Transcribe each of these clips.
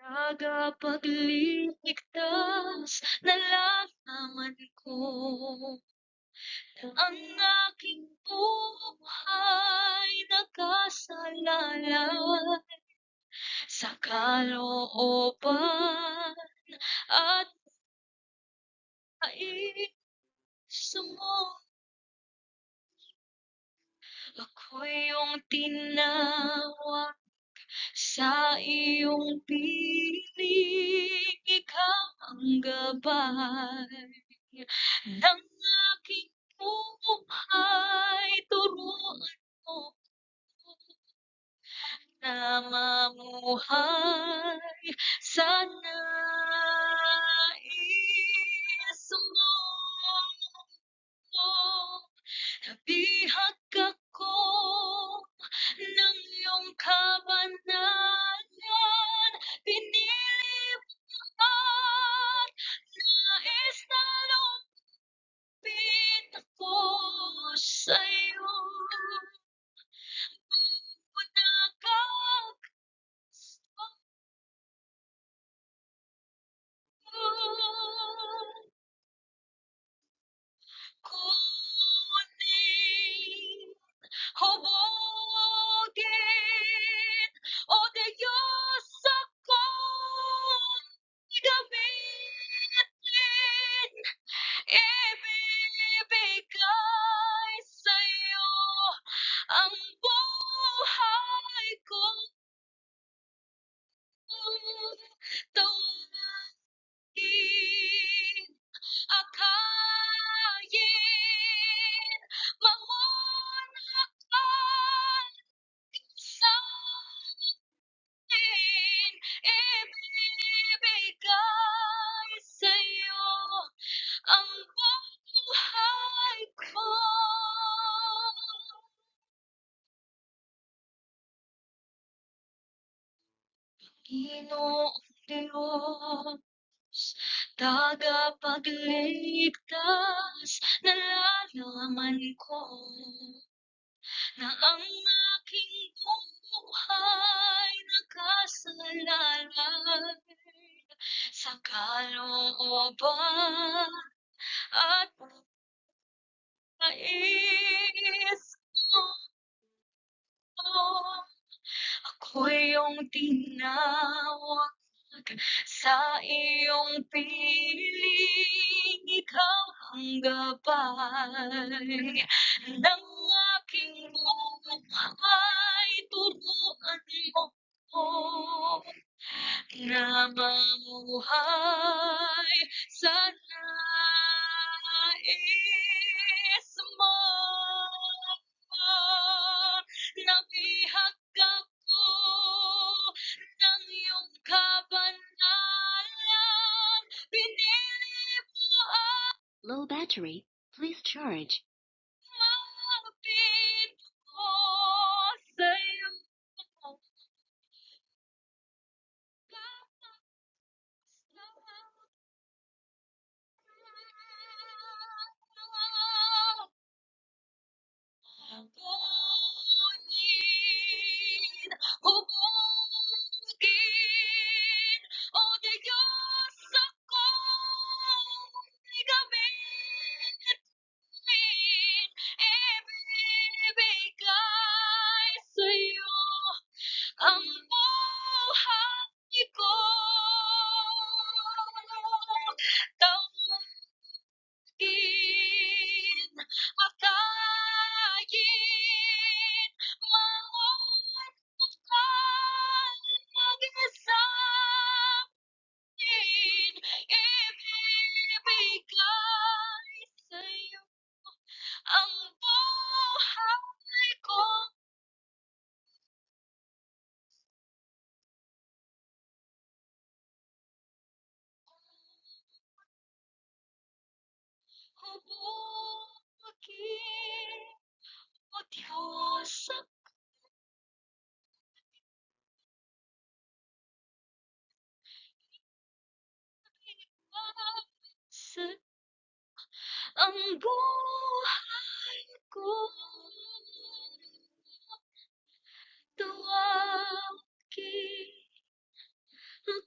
Tagapagligtas, nalalaman ko na ang aking buhay nakasalalay sa kalooban at nais mo. Ako'y iyong tinawag sa iyong piling, ikaw ang gabay ng aking buhay. Turuan mo na mamuhay sa nais mo. Nabihag ako ng iyong kabanalan, pinili mo at nais na lumapit ako sa'yo. Kunin, hubugin, o Diyos akong gamitin, ibibigay sa'yo ang buhay ko. Tawagin, akayin, mamunakan sa'kin, ibibigay sa'yo ang buhay ko. Panginoong Diyos, tagapagligtas, nalalaman ko na ang aking buhay nakasalalay sa kalooban at nais mo. Ako'y iyong tinawag sa iyong piling, ikaw ang gabay ng aking buhay. Turuan mo na mamuhay sa nais mo. Nabihag ako ng iyong kabanalan, pinili mo ang Low battery. Please charge. malapit ko sa'yo. Kunin, hubugin, o Diyos akong gamitin, ibibigay sa'yo ang buhay ko. Tawagin, akayin, mamunakan mag-isa'kin, ibibigay sa'yo ang buhay ko. Hubugin, o Diyos sa ang buhay ko. Tuwagin, Kahit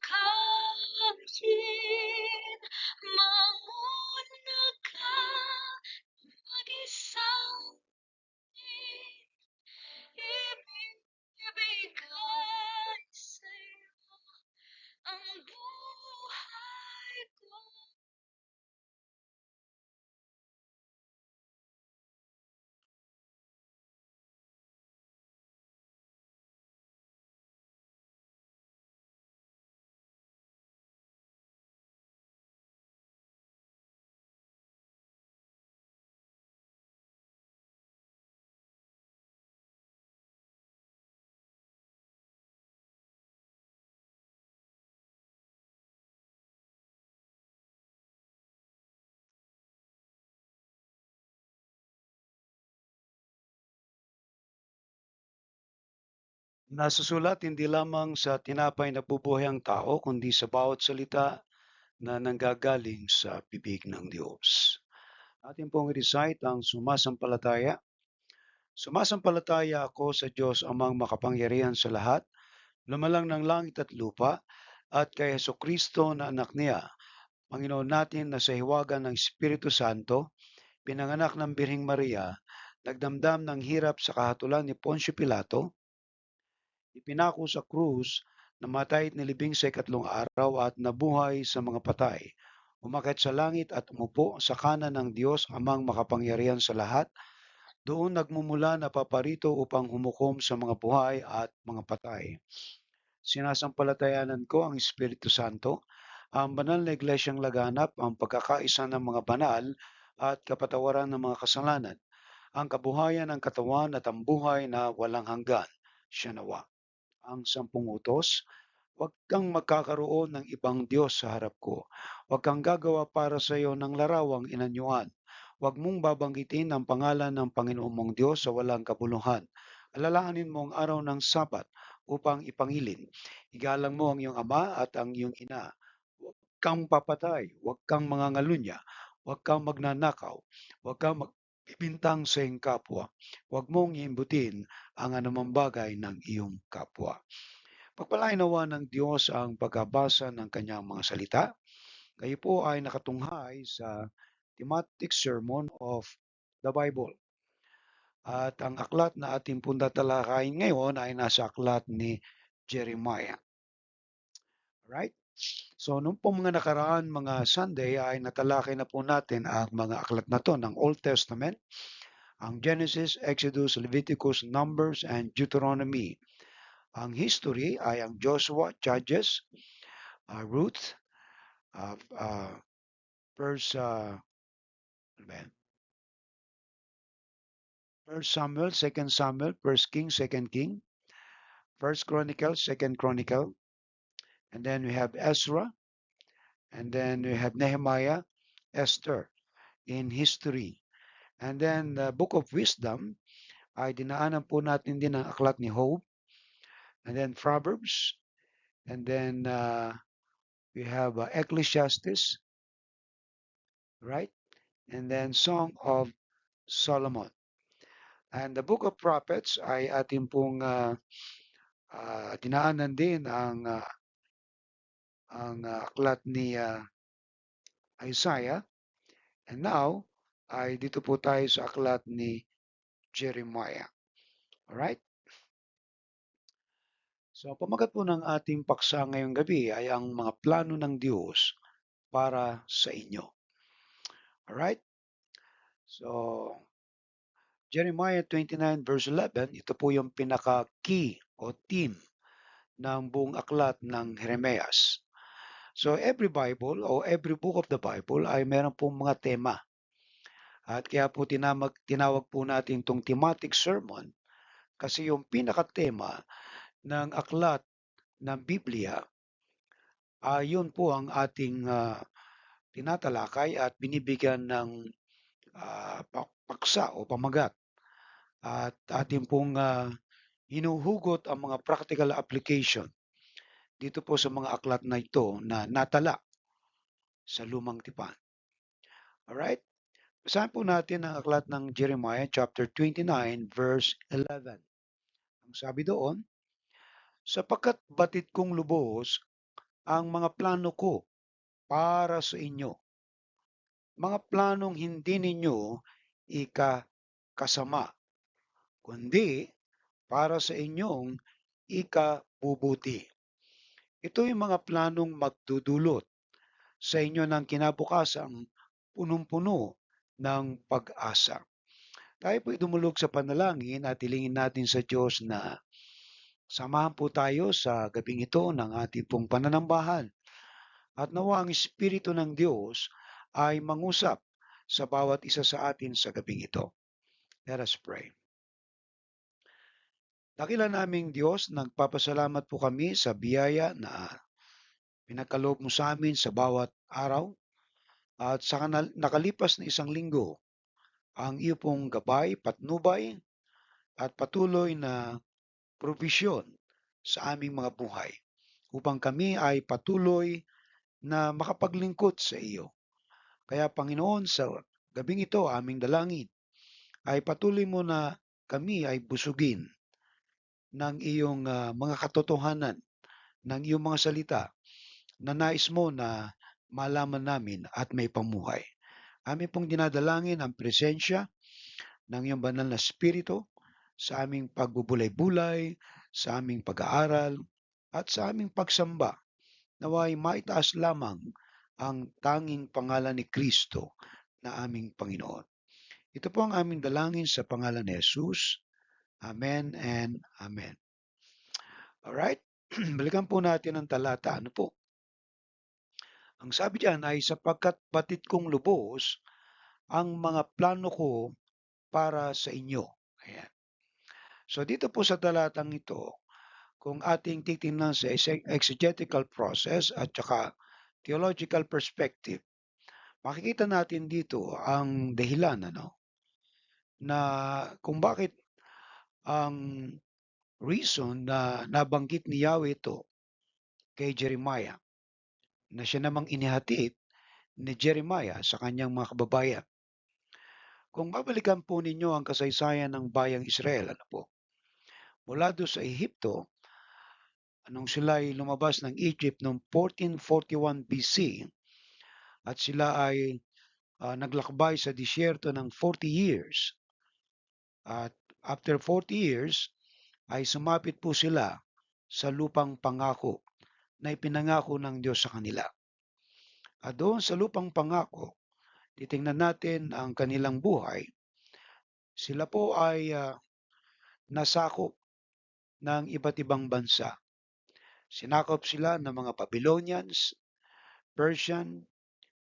mauna ka, mag-isang ibibigay sa'yo ang buhay ko. Nasusulat hindi lamang sa tinapay na bubuhay ang tao, kundi sa bawat salita na nanggagaling sa bibig ng Diyos. Atin pong recite ang sumasampalataya. Sumasampalataya ako sa Diyos amang makapangyarihan sa lahat, lumalang ng langit at lupa, at kay Kristo na anak niya, Panginoon natin na sa hiwaga ng Espiritu Santo, pinanganak ng Birhing Maria, nagdamdam ng hirap sa kahatulan ni Poncio Pilato, ipinako sa krus, namatay at nilibing sa ikatlong araw at nabuhay sa mga patay. Umakyat sa langit at umupo sa kanan ng Diyos amang makapangyarihan sa lahat. Doon nagmumula na paparito upang humukom sa mga buhay at mga patay. Sinasampalatayanan ko ang Espiritu Santo, ang banal na iglesyang laganap, ang pagkakaisa ng mga banal at kapatawaran ng mga kasalanan, ang kabuhayan ng katawan at ang buhay na walang hanggan. Siya nawa. Ang 10 utos, huwag kang magkakaroon ng ibang Diyos sa harap ko. Huwag kang gagawa para sa iyo ng larawang inanyuan. Huwag mong babanggitin ang pangalan ng Panginoon mong Diyos sa walang kabuluhan. Alalahanin mo ang araw ng Sabat upang ipangilin. Igalang mo ang iyong ama at ang iyong ina. Huwag kang papatay, huwag kang mangangalunya, huwag kang magnanakaw, huwag kang magbibintang sa iyong kapwa. Huwag mong iimbutin ang anumang bagay ng iyong kapwa. Pagpalain nawa ng Diyos ang pagbabasa ng kanyang mga salita. Kayo po ay nakatunghay sa thematic sermon of the Bible. At ang aklat na ating pundatalakayin ngayon ay nasa aklat ni Jeremiah. Right? So, nung po mga nakaraan mga Sunday ay natalakay na po natin ang mga aklat na to ng Old Testament, ang Genesis, Exodus, Leviticus, Numbers, and Deuteronomy. Ang history ay ang Joshua, Judges, Ruth, First, ano ba yan? First Samuel, Second Samuel, First King, Second King, First Chronicle, Second Chronicle, and then we have Ezra, and then we have Nehemiah, Esther in history. And then the Book of Wisdom ay dinaanan po natin din ang aklat ni Job, and then Proverbs, and then we have Ecclesiastes, right? And then Song of Solomon. And the Book of Prophets ay ating pong dinaanan din ang aklat ni Isaiah. And now, ay dito po tayo sa aklat ni Jeremiah. Alright? So, pamagat po ng ating paksa ngayong gabi ay ang mga plano ng Diyos para sa inyo. Alright? So, Jeremiah 29 verse 11, ito po yung pinaka-key o theme ng buong aklat ng Jeremias. So, every Bible o every book of the Bible ay meron pong mga tema. At kaya po tinawag po natin itong thematic sermon kasi yung pinaka-tema ng aklat ng Biblia, yun po ang ating tinatalakay at binibigyan ng paksa o pamagat. At ating pong hinuhugot ang mga practical application dito po sa mga aklat na ito na natala sa lumang tipan. Alright? Basahin po natin ang aklat ng Jeremiah chapter 29 verse 11. Ang sabi doon, sapagkat batid kong lubos ang mga plano ko para sa inyo. Mga planong hindi ninyo ikakasama, kundi para sa inyong ikabubuti. Ito yung mga planong magdudulot sa inyo ng kinabukasang punong-puno ng pag-asa. Tayo po'y dumulog sa panalangin at hilingin natin sa Diyos na samahan po tayo sa gabing ito ng ating pong pananambahan at nawa ang Espiritu ng Diyos ay mangusap sa bawat isa sa atin sa gabing ito. Let us pray. Dakila naming Diyos, nagpapasalamat po kami sa biyaya na pinagkaloob mo sa amin sa bawat araw at sa nakalipas na isang linggo, ang iyo pong gabay, patnubay at patuloy na provisyon sa aming mga buhay upang kami ay patuloy na makapaglingkod sa iyo. Kaya Panginoon, sa gabing ito aming dalangin ay patuloy mo na kami ay busugin ng iyong mga katotohanan, ng iyong mga salita na nais mo na malaman namin at may pamuhay. Amin pong dinadalangin ang presensya ng iyong banal na Espiritu sa aming pagbubulay-bulay, sa aming pag-aaral, at sa aming pagsamba. Naway maitaas lamang ang tanging pangalan ni Kristo na aming Panginoon. Ito po ang aming dalangin sa pangalan ni Jesus. Amen and Amen. Alright, balikan po natin ang talata. Ano po? Ang sabi diyan ay sapagkat batid kong lubos ang mga plano ko para sa inyo. Ayan. So dito po sa talatang ito, kung ating titingnan sa exegetical process at saka theological perspective, makikita natin dito ang dahilan na kung bakit ang reason na nabanggit ni Yahweh ito kay Jeremiah na siya namang inihatid ni Jeremiah sa kanyang mga kababayan. Kung babalikan po ninyo ang kasaysayan ng bayang Israel, mula doon sa Ehipto, nung sila ay lumabas ng Egypt noong 1441 BC at sila ay naglakbay sa disyerto ng 40 years. At after 40 years, ay sumapit po sila sa lupang pangako na ipinangako ng Diyos sa kanila. At doon sa lupang pangako, titingnan natin ang kanilang buhay. Sila po ay nasakop ng iba't ibang bansa. Sinakop sila ng mga Babylonians, Persian,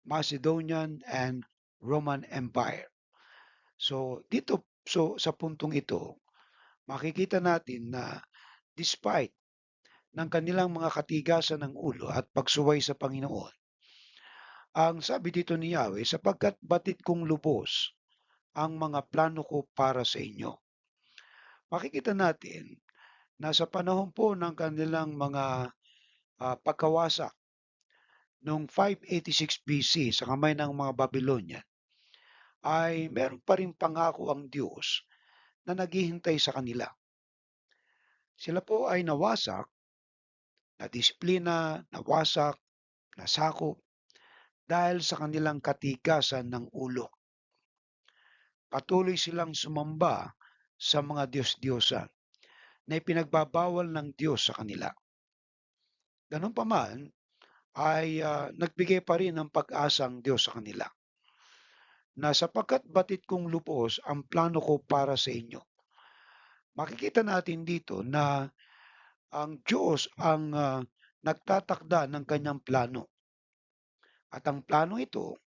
Macedonian, and Roman Empire. So sa puntong ito, makikita natin na despite ng kanilang mga katigasan ng ulo at pagsuway sa Panginoon, ang sabi dito ni Yahweh, sapagkat batid kong lubos ang mga plano ko para sa inyo. Makikita natin na sa panahon po ng kanilang mga pagkawasak noong 586 BC sa kamay ng mga Babylonian, ay meron pa rin pangako ang Diyos na naghihintay sa kanila. Sila po ay nawasak, nadisiplina, nawasak, nasakop dahil sa kanilang katigasan ng ulo. Patuloy silang sumamba sa mga Diyos-Diyosan na ipinagbabawal ng Diyos sa kanila. Ganun pa man, ay nagbigay pa rin ng pag-asa ang Diyos sa kanila na sapagkat batid kong lubos ang plano ko para sa inyo. Makikita natin dito na ang Diyos ang nagtatakda ng kanyang plano. At ang plano ito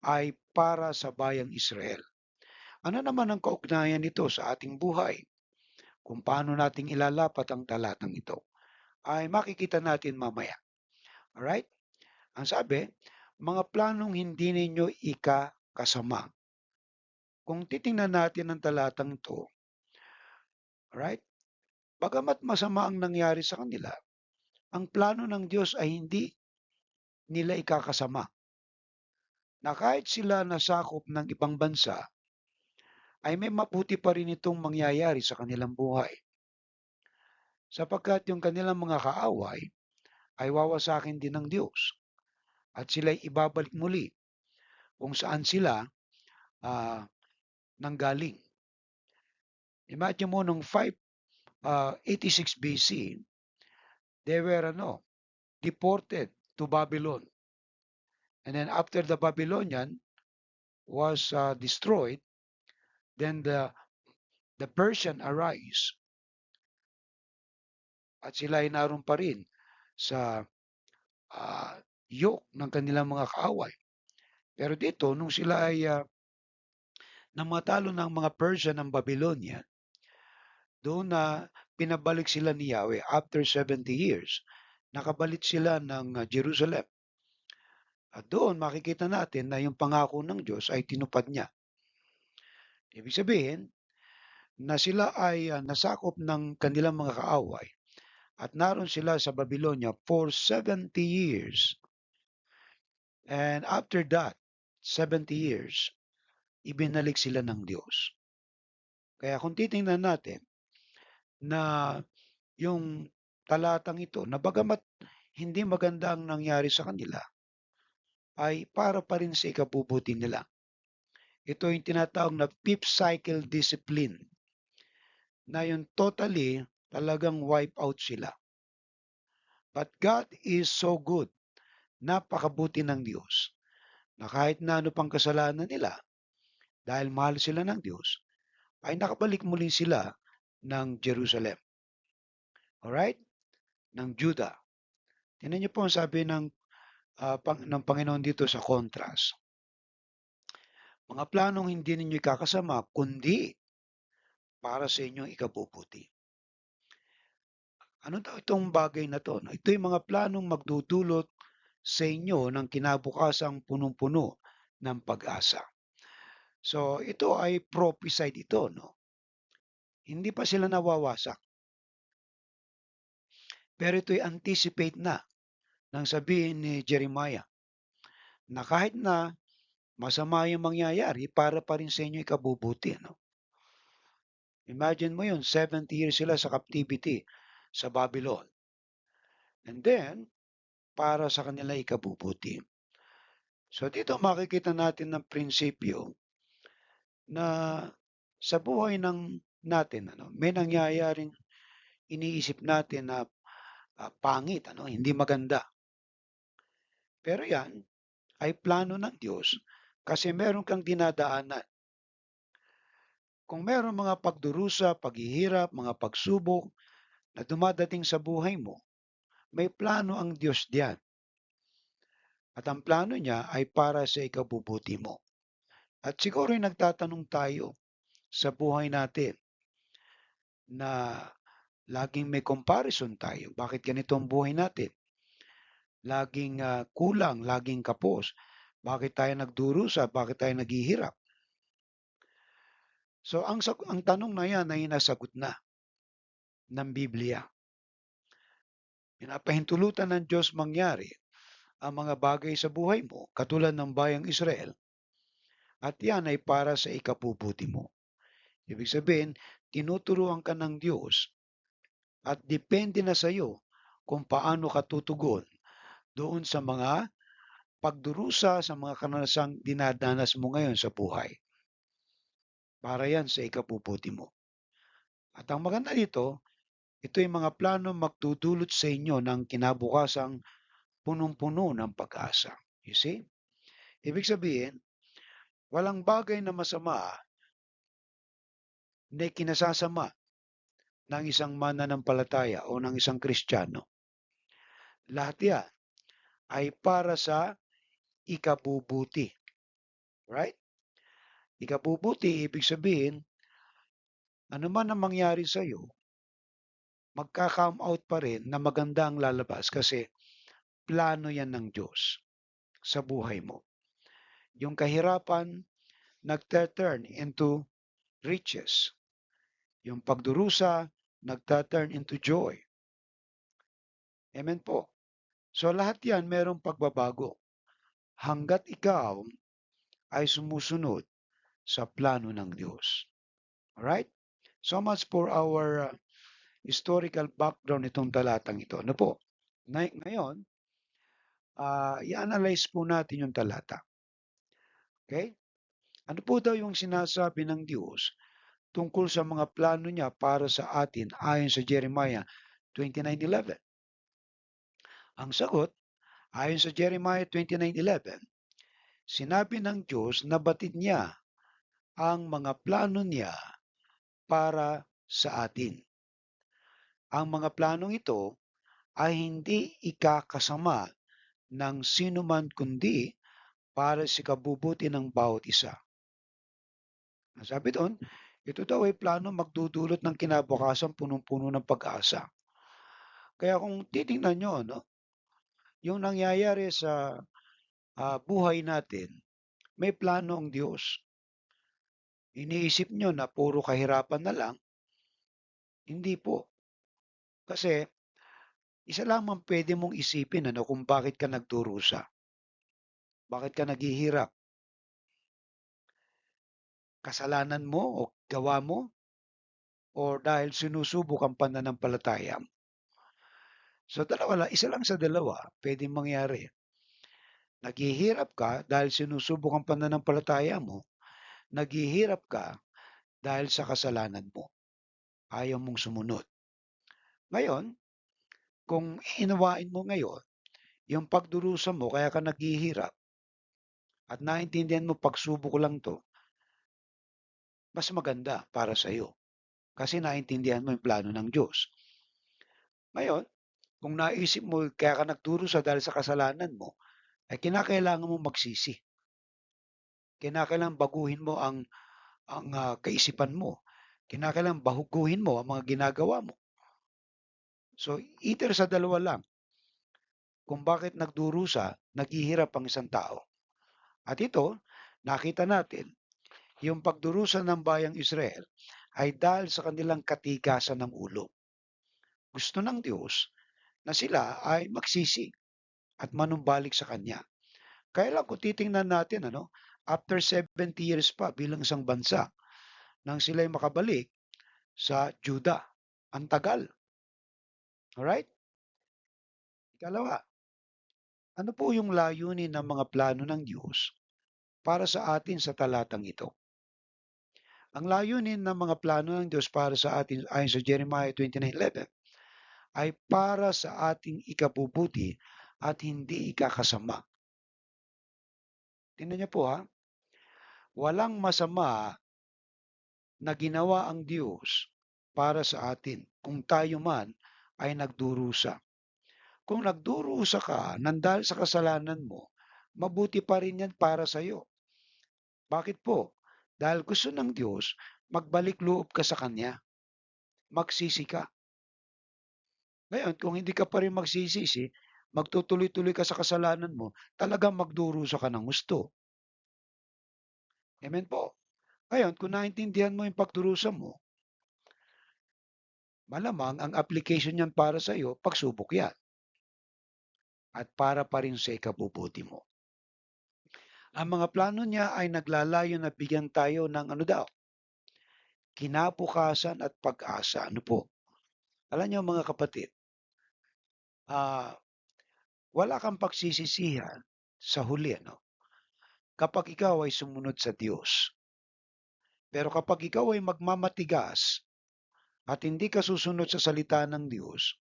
ay para sa bayang Israel. Ano naman ang kaugnayan nito sa ating buhay? Kung paano nating ilalapat ang talatang ito, ay makikita natin mamaya. Alright? Ang sabi, mga planong hindi ninyo ikakasama. Kung titingnan natin ang talatang ito, alright? Bagamat masama ang nangyari sa kanila, ang plano ng Diyos ay hindi nila ikakasama. Na kahit sila nasakop ng ibang bansa, ay may mabuti pa rin itong mangyayari sa kanilang buhay. Sapagkat yung kanilang mga kaaway ay wawasakin din ng Diyos at sila'y ibabalik muli kung saan sila nanggaling. Imagine mo nung 586 BC, they were deported to Babylon. And then after the Babylonian was destroyed, then the Persian arise at sila ay naroon pa rin sa yoke ng kanilang mga kaaway. Pero dito, nung sila ay namatalo ng mga Persian ng Babylonia, doon na pinabalik sila ni Yahweh after 70 years. Nakabalik sila ng Jerusalem. At doon makikita natin na yung pangako ng Diyos ay tinupad niya. Ibig sabihin na sila ay nasakop ng kanilang mga kaaway at naroon sila sa Babylonia for 70 years. And after that, 70 years, ibinalik sila ng Diyos. Kaya kung titingnan natin na yung talatang ito, na bagamat hindi maganda ang nangyari sa kanila, ay para pa rin sa ikabubuti nila. Ito yung tinatawag na fifth cycle discipline, na yung totally talagang wipe out sila. But God is so good, napakabuti ng Diyos, na kahit na ano pang kasalanan nila, dahil mahal sila ng Diyos, ay nakabalik muli sila ng Jerusalem. Alright? Ng Judah. Tingnan niyo po ang sabi ng Panginoon dito sa contrast. Mga planong hindi ninyo ikakasama, kundi para sa inyong ikabubuti. Ano daw itong bagay na to? Ito yung mga planong magdudulot sa inyo ng kinabukasang punong-puno ng pag-asa. So, ito ay prophesied ito, no? Hindi pa sila nawawasak. Pero ito'y anticipate na nang sabihin ni Jeremiah na kahit na masama yung mangyayari, para pa rin sa inyo ikabubuti, no? Imagine mo yun, 70 years sila sa captivity sa Babylon. And then, para sa kanila ikabubuti. So dito makikita natin ng prinsipyo na sa buhay natin, may nangyayaring iniisip natin na pangit, hindi maganda. Pero yan ay plano ng Diyos kasi meron kang dinadaanan. Kung meron mga pagdurusa, paghihirap, mga pagsubok na dumadating sa buhay mo, may plano ang Diyos diyan. At ang plano niya ay para sa ikabubuti mo. At siguro nagtatanong tayo sa buhay natin na laging may comparison tayo. Bakit ganito ang buhay natin? Laging kulang, laging kapos. Bakit tayo nagdurusa? Bakit tayo naghihirap? So ang tanong na yan ay nasagot na ng Biblia. Pinapahintulutan ng Diyos mangyari ang mga bagay sa buhay mo, katulad ng bayang Israel, at yan ay para sa ikabubuti mo. Ibig sabihin, tinuturuan ka ng Diyos at depende na sa iyo kung paano ka tutugon doon sa mga pagdurusa, sa mga karanasang dinadanas mo ngayon sa buhay. Para yan sa ikabubuti mo. At ang maganda dito, ito yung mga plano magdudulot sa inyo ng kinabukasang punong-puno ng pag-asa. You see? Ibig sabihin, walang bagay na masama na kinasasama ng isang mananampalataya o ng isang Kristiyano. Lahat yan ay para sa ikabubuti. Right? Ikabubuti, ibig sabihin, ano man ang mangyari sa iyo, magka-come out pa rin na maganda ang lalabas kasi plano yan ng Diyos sa buhay mo. Yung kahirapan, nagta-turn into riches. Yung pagdurusa, nagta-turn into joy. Amen po. So lahat yan merong pagbabago. Hanggat ikaw ay sumusunod sa plano ng Diyos. Alright? So much for our historical background itong talatang ito. Ano po? Ngayon, i-analyze po natin yung talata. Okay? Ano po daw yung sinasabi ng Diyos tungkol sa mga plano niya para sa atin ayon sa Jeremiah 29:11? Ang sagot, ayon sa Jeremiah 29:11, sinabi ng Diyos na batid niya ang mga plano niya para sa atin. Ang mga planong ito ay hindi ikakasama ng sinuman kundi para sa kabubuti ng bawat isa. Ang sabi doon, ito daw ay plano magdudulot ng kinabukasan punong-puno ng pag-asa. Kaya kung titingnan nyo, no, yung nangyayari sa buhay natin, may plano ang Diyos. Iniisip nyo na puro kahirapan na lang, hindi po. Kasi isa lamang pwede mong isipin ano, kung bakit ka nagdurusa. Bakit ka naghihirap? Kasalanan mo o gawa mo? O dahil sinusubok ang pananampalataya mo? So dalawa lang, isa lang sa dalawa pwedeng mangyari. Naghihirap ka dahil sinusubok ang pananampalataya mo. Naghihirap ka dahil sa kasalanan mo. Ayaw mong sumunod. Ngayon, kung hinawain mo ngayon, yung pagdurusa mo kaya ka naghihirap at naintindihan mo pagsubok lang to, mas maganda para sa iyo. Kasi naintindihan mo yung plano ng Diyos. Ngayon, kung naisip mo kaya ka nagdurusa dahil sa kasalanan mo, ay kinakailangan mo magsisi. Kinakailangan baguhin mo ang kaisipan mo. Kinakailangan baguhin mo ang mga ginagawa mo. So, either sa dalawa lang, kung bakit nagdurusa, naghihirap ang isang tao. At ito, nakita natin, yung pagdurusa ng bayang Israel ay dahil sa kanilang katigasan ng ulo. Gusto ng Diyos na sila ay magsisi at manumbalik sa Kanya. Kaya lang kung titingnan natin, after 70 years pa bilang isang bansa, nang sila'y makabalik sa Juda. Ang tagal. Alright? Ikalawa, ano po yung layunin ng mga plano ng Diyos para sa atin sa talatang ito? Ang layunin ng mga plano ng Diyos para sa atin ayon sa Jeremiah 29:11 ay para sa ating ikabubuti at hindi ikakasama. Tingnan niyo po ha, walang masama na ginawa ang Diyos para sa atin kung tayo man ay nagdurusa. Kung nagdurusa ka nang dahil sa kasalanan mo, mabuti pa rin yan para sa iyo. Bakit po? Dahil gusto ng Diyos, magbalik loob ka sa Kanya. Magsisi ka. Ngayon, kung hindi ka pa rin magsisisi, magtutuloy-tuloy ka sa kasalanan mo, talagang magdurusa ka ng gusto. Amen po. Ngayon, kung naintindihan mo yung pagdurusa mo, malamang ang application niyan para sa iyo, pagsubok yan. At para pa rin sa ikabubuti mo. Ang mga plano niya ay naglalayo na bigyan tayo ng ano daw? Kinabukasan at pag-asa. Ano po? Alam niyo mga kapatid, wala kang pagsisisihan sa huli, kapag ikaw ay sumunod sa Diyos. Pero kapag ikaw ay magmamatigas at hindi ka susunod sa salita ng Diyos,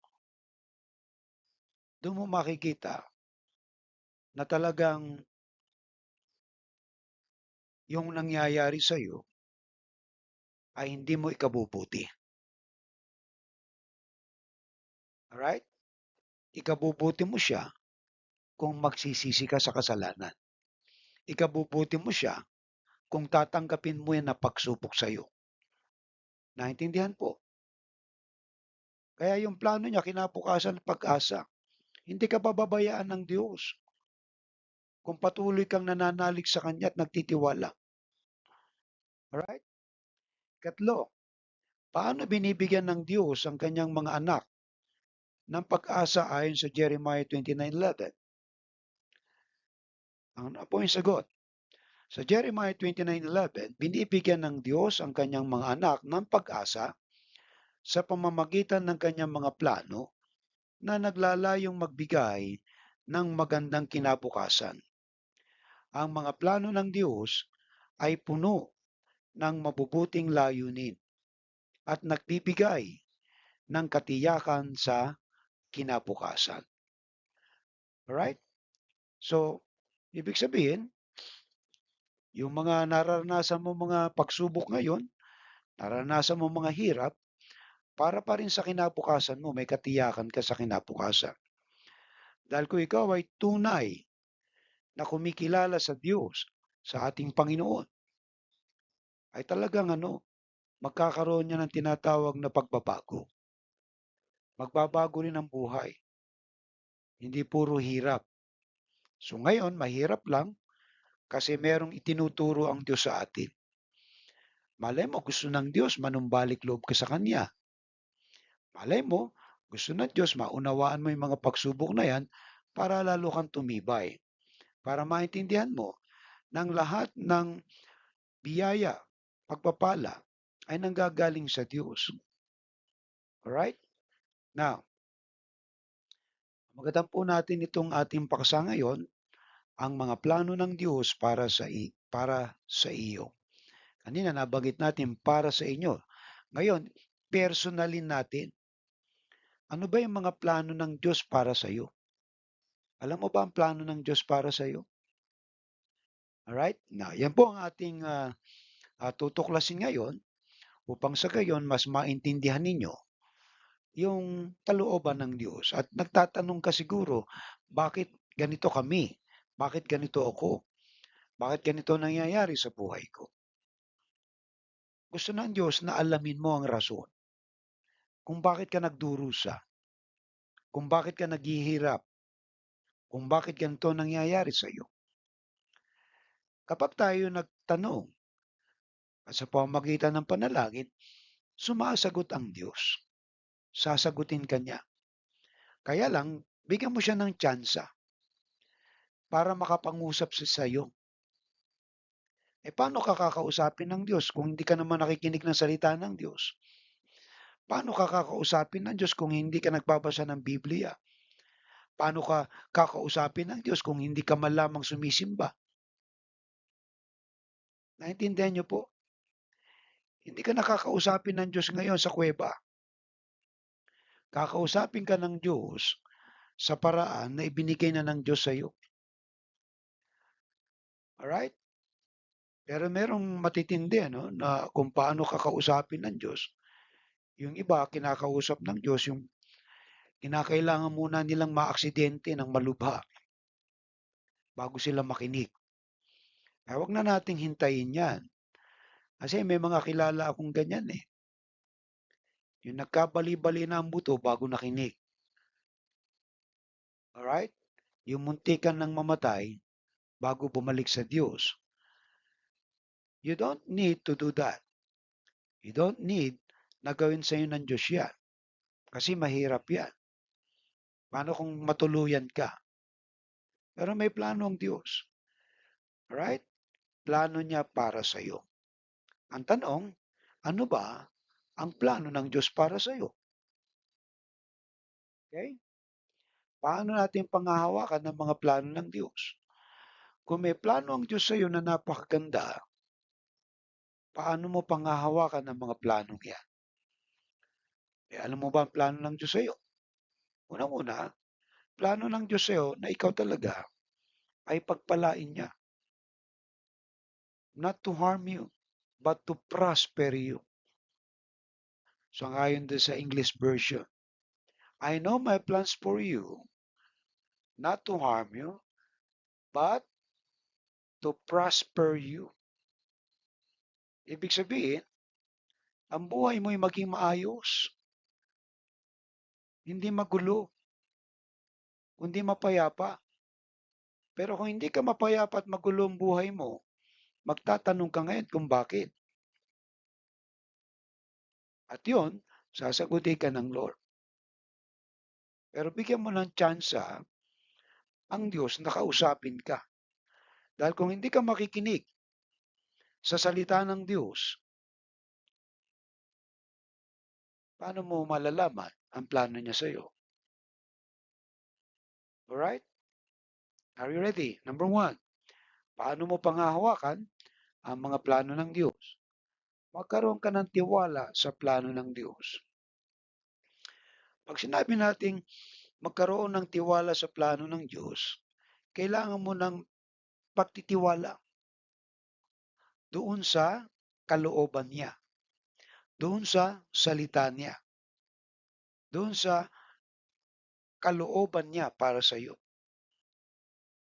doon mo makikita na talagang yung nangyayari sa iyo ay hindi mo ikabubuti. Alright? Ikabubuti mo siya kung magsisisi ka sa kasalanan. Ikabubuti mo siya kung tatanggapin mo yan na pagsubok sa iyo. Naintindihan po? Kaya yung plano niya, kinabukasan at pag-asa. Hindi ka pababayaan ng Diyos kung patuloy kang nananalig sa Kanya at nagtitiwala. Alright? Katlo, paano binibigyan ng Diyos ang kanyang mga anak ng pag-asa ayon sa Jeremiah 29:11? Ano po yung sagot? Sa Jeremiah 29:11, binibigyan ng Diyos ang kanyang mga anak ng pag-asa sa pamamagitan ng kanyang mga plano na naglalayong magbigay ng magandang kinabukasan. Ang mga plano ng Diyos ay puno ng mabubuting layunin at nagbibigay ng katiyakan sa kinabukasan. Alright? So, ibig sabihin, yung mga nararanasan mo mga pagsubok ngayon, nararanasan mo mga hirap, para pa rin sa kinabukasan mo, may katiyakan ka sa kinabukasan. Dahil kung ikaw ay tunay na kumikilala sa Diyos, sa ating Panginoon, ay talagang magkakaroon niya ng tinatawag na pagbabago. Magbabago rin ang buhay. Hindi puro hirap. So ngayon, mahirap lang kasi merong itinuturo ang Diyos sa atin. Malay mo, gusto ng Diyos, manumbalik loob ka sa Kanya. Malay mo, gusto ng Diyos, maunawaan mo yung mga pagsubok na yan para lalo kang tumibay. Para maintindihan mo ng lahat ng biyaya, pagpapala, ay nanggagaling sa Diyos. Alright? Now, magandang po natin itong ating paksa ngayon, ang mga plano ng Diyos para sa iyo. Kanina nabanggit natin para sa inyo. Ngayon, personalin natin. Ano ba yung mga plano ng Diyos para sa iyo? Alam mo ba ang plano ng Diyos para sa iyo? Alright? Now, yan po ang ating tutuklasin ngayon upang sa gayon mas maintindihan ninyo yung kalooban ng Diyos. At nagtatanong ka siguro, bakit ganito kami? Bakit ganito ako? Bakit ganito nangyayari sa buhay ko? Gusto ng Diyos na alamin mo ang rason kung bakit ka nagdurusa, kung bakit ka naghihirap, kung bakit ganito nangyayari sa iyo. Kapag tayo nagtanong at sa pamamagitan ng panalangin, sumasagot ang Diyos. Sasagutin ka niya. Kaya lang, bigyan mo siya ng tsansa para makapangusap sa iyo. Paano ka kakausapin ng Diyos kung hindi ka naman nakikinig ng salita ng Diyos? Paano ka kakausapin ng Diyos kung hindi ka nagbabasa ng Biblia? Paano ka kakausapin ng Diyos kung hindi ka man lamang sumisimba? Naintindihan niyo po? Hindi ka nakakausapin ng Diyos ngayon sa kuweba. Kakausapin ka ng Diyos sa paraan na ibinigay na ng Diyos sa iyo. Alright? Pero merong matitindi na kung paano kakausapin ng Diyos. Yung iba, kinakausap ng Diyos, yung kinakailangan muna nilang maaksidente ng malubha bago sila makinig. Huwag na nating hintayin yan. Kasi may mga kilala akong ganyan eh. Yung nagkabali-bali na ang buto bago nakinig. Alright? Yung muntikan ng mamatay bago bumalik sa Diyos. You don't need to do that. You don't need na gawin sa iyo ng Diyos yan. Kasi mahirap yan. Paano kung matuluyan ka? Pero may plano ang Diyos. Alright? Plano niya para sa iyo. Ang tanong, ano ba ang plano ng Diyos para sa iyo? Okay? Paano natin panghahawakan ng mga plano ng Diyos? Kung may plano ang Diyos sa iyo na napakaganda, paano mo panghahawakan ng mga planong yan? Alam mo ba ang plano ng Diyos sa iyo? Unang-una, plano ng Diyos sa iyo na ikaw talaga ay pagpalain niya. Not to harm you, but to prosper you. So ngayon din sa English version, I know my plans for you, not to harm you, but to prosper you. Ibig sabihin, ang buhay mo ay maging maayos, hindi magulo, kundi mapayapa. Pero kung hindi ka mapayapa at magulo ang buhay mo, magtatanong ka ngayon kung bakit. At yun, sasagutin ka ng Lord. Pero bigyan mo ng tsansa ang Diyos na kausapin ka. Dahil kung hindi ka makikinig sa salita ng Diyos, paano mo malalaman ang plano niya sa iyo? Alright? Are you ready? Number 1, paano mo panghahawakan ang mga plano ng Diyos? Magkaroon ka ng tiwala sa plano ng Diyos. Pag sinabi nating magkaroon ng tiwala sa plano ng Diyos, kailangan mo ng pagtitiwala doon sa kalooban niya, doon sa salita niya, doon sa kalooban niya para sa iyo.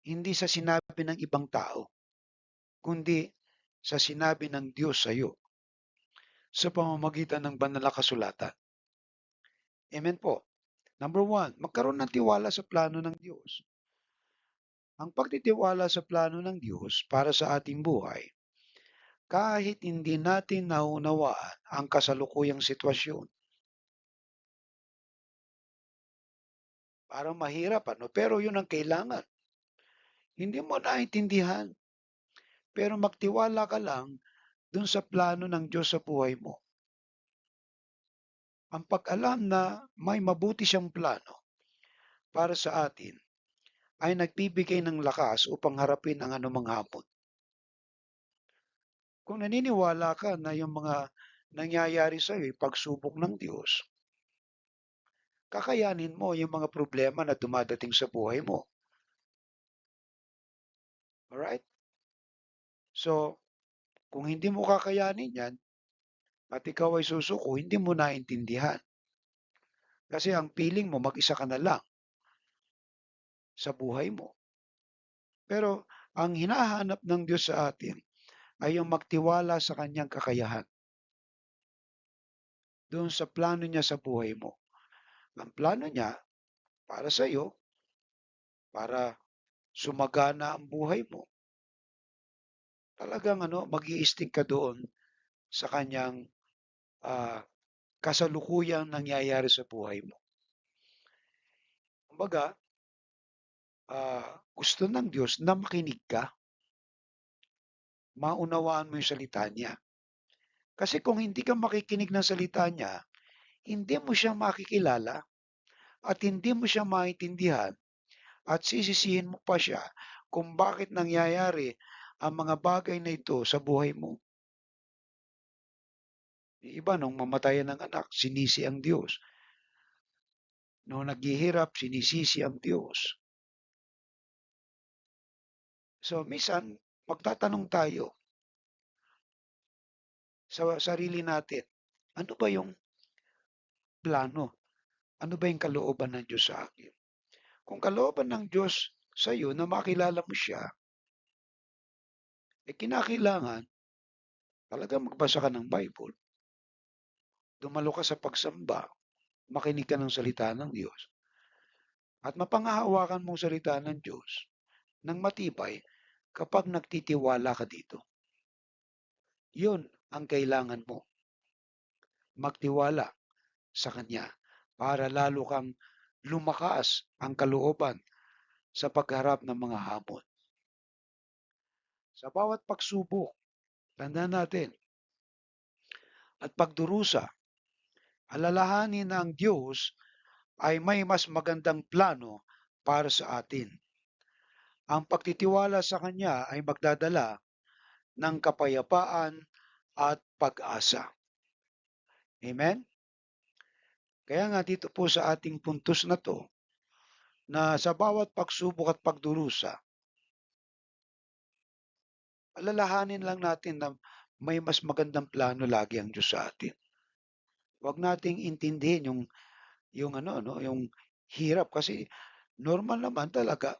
Hindi sa sinabi ng ibang tao, kundi sa sinabi ng Diyos sa iyo sa pamamagitan ng banal na kasulatan. Amen po. Number 1, magkaroon ng tiwala sa plano ng Diyos. Ang pagtitiwala sa plano ng Diyos para sa ating buhay, kahit hindi natin naunawaan ang kasalukuyang sitwasyon. Parang mahirap, pero yun ang kailangan. Hindi mo naintindihan, pero magtiwala ka lang dun sa plano ng Diyos sa buhay mo. Ang pag-alam na may mabuti siyang plano para sa atin ay nagbibigay ng lakas upang harapin ang anumang hamon. Kung naniniwala ka na yung mga nangyayari sa iyo ay pagsubok ng Diyos, kakayanin mo yung mga problema na dumadating sa buhay mo. Alright? So, kung hindi mo kakayanin yan, at ikaw ay susuko, hindi mo naintindihan. Kasi ang feeling mo, mag-isa ka na lang sa buhay mo. Pero ang hinahanap ng Diyos sa atin ay yung magtiwala sa kanyang kakayahan. Doon sa plano niya sa buhay mo. Ang plano niya para sa iyo, para sumagana ang buhay mo. Talagang mag-i-stick ka doon sa kanyang kasalukuyang nangyayari sa buhay mo. Kumbaga, gusto ng Diyos na makinig ka. Maunawaan mo yung salita niya. Kasi kung hindi ka makikinig ng salita niya, hindi mo siya makikilala at hindi mo siya maintindihan at sisisihin mo pa siya kung bakit nangyayari ang mga bagay na ito sa buhay mo. Yung iba, nung mamatayan ng anak, sinisi ang Diyos. Nung naghihirap, sinisisi ang Diyos. So, minsan, magtatanong tayo sa sarili natin, ano ba yung plano? Ano ba yung kalooban ng Diyos sa akin? Kung kalooban ng Diyos sa iyo na makilala mo siya, kinakailangan talaga magbasa ka ng Bible. Dumalo ka sa pagsamba, makinig ka ng salita ng Diyos. At mapanghahawakan mong salita ng Diyos ng matibay kapag nagtitiwala ka dito. Yun ang kailangan mo. Magtiwala sa Kanya para lalo kang lumakas ang kalooban sa pagharap ng mga hamon. Sa bawat pagsubok, tandaan natin, at pagdurusa, alalahanin na ang Diyos ay may mas magandang plano para sa atin. Ang pagtitiwala sa Kanya ay magdadala ng kapayapaan at pag-asa. Amen? Kaya nga dito po sa ating puntos na to, na sa bawat pagsubok at pagdurusa, alalahanin lang natin na may mas magandang plano lagi ang Diyos sa atin. Huwag nating intindihin yung hirap kasi normal naman talaga.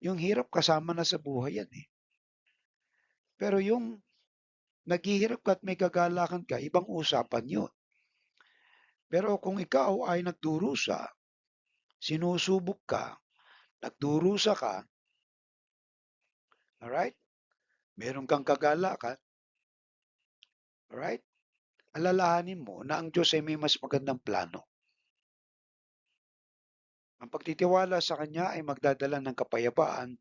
Yung hirap kasama na sa buhay yan eh. Pero yung naghihirap ka at may kagalakan ka, ibang usapan yun. Pero kung ikaw ay nagdurusa, sinusubok ka, nagdurusa ka, alright? Meron kang kagalakan, alright? Alalahanin mo na ang Diyos ay may mas magandang plano. Ang pagtitiwala sa Kanya ay magdadala ng kapayapaan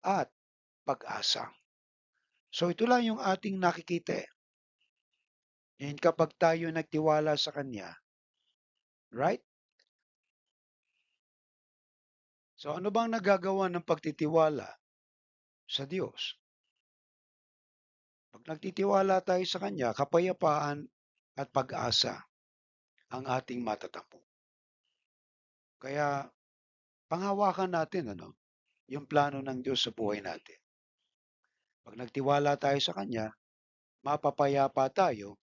at pag-asa. So ito lang yung ating nakikita eh. And kapag tayo nagtiwala sa Kanya, right? So ano bang nagagawa ng pagtitiwala sa Diyos? Pag nagtitiwala tayo sa Kanya, kapayapaan at pag-asa ang ating matatamo. Kaya panghawakan natin yung plano ng Diyos sa buhay natin. Pag nagtiwala tayo sa Kanya, mapapayapa tayo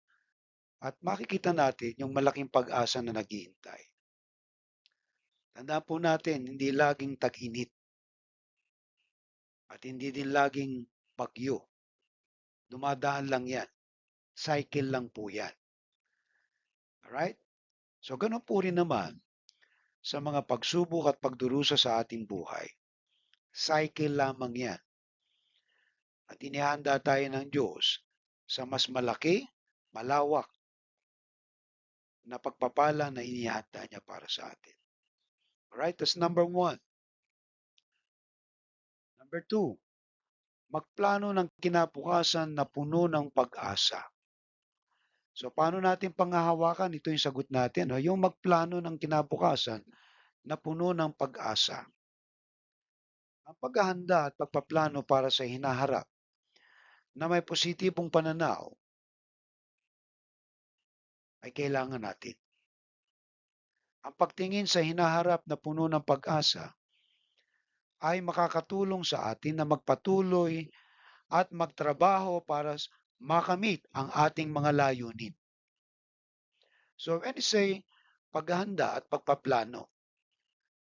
at makikita natin yung malaking pag-asa na naghihintay. Tandaan po natin, hindi laging tag-init at hindi din laging bagyo. Dumadaan lang yan. Cycle lang po yan. Alright? So, ganun po rin naman sa mga pagsubok at pagdurusa sa ating buhay. Cycle lamang yan. At inihanda tayo ng Diyos sa mas malaki, malawak na pagpapala na inihanda niya para sa atin. Alright? That's number 1. Number 2, magplano ng kinabukasan na puno ng pag-asa. So, paano natin panghahawakan? Ito yung sagot natin. Yung magplano ng kinabukasan na puno ng pag-asa. Ang paghahanda at pagpaplano para sa hinaharap na may positibong pananaw ay kailangan natin. Ang pagtingin sa hinaharap na puno ng pag-asa ay makakatulong sa atin na magpatuloy at magtrabaho para makamit ang ating mga layunin. So when you say paghahanda at pagpaplano,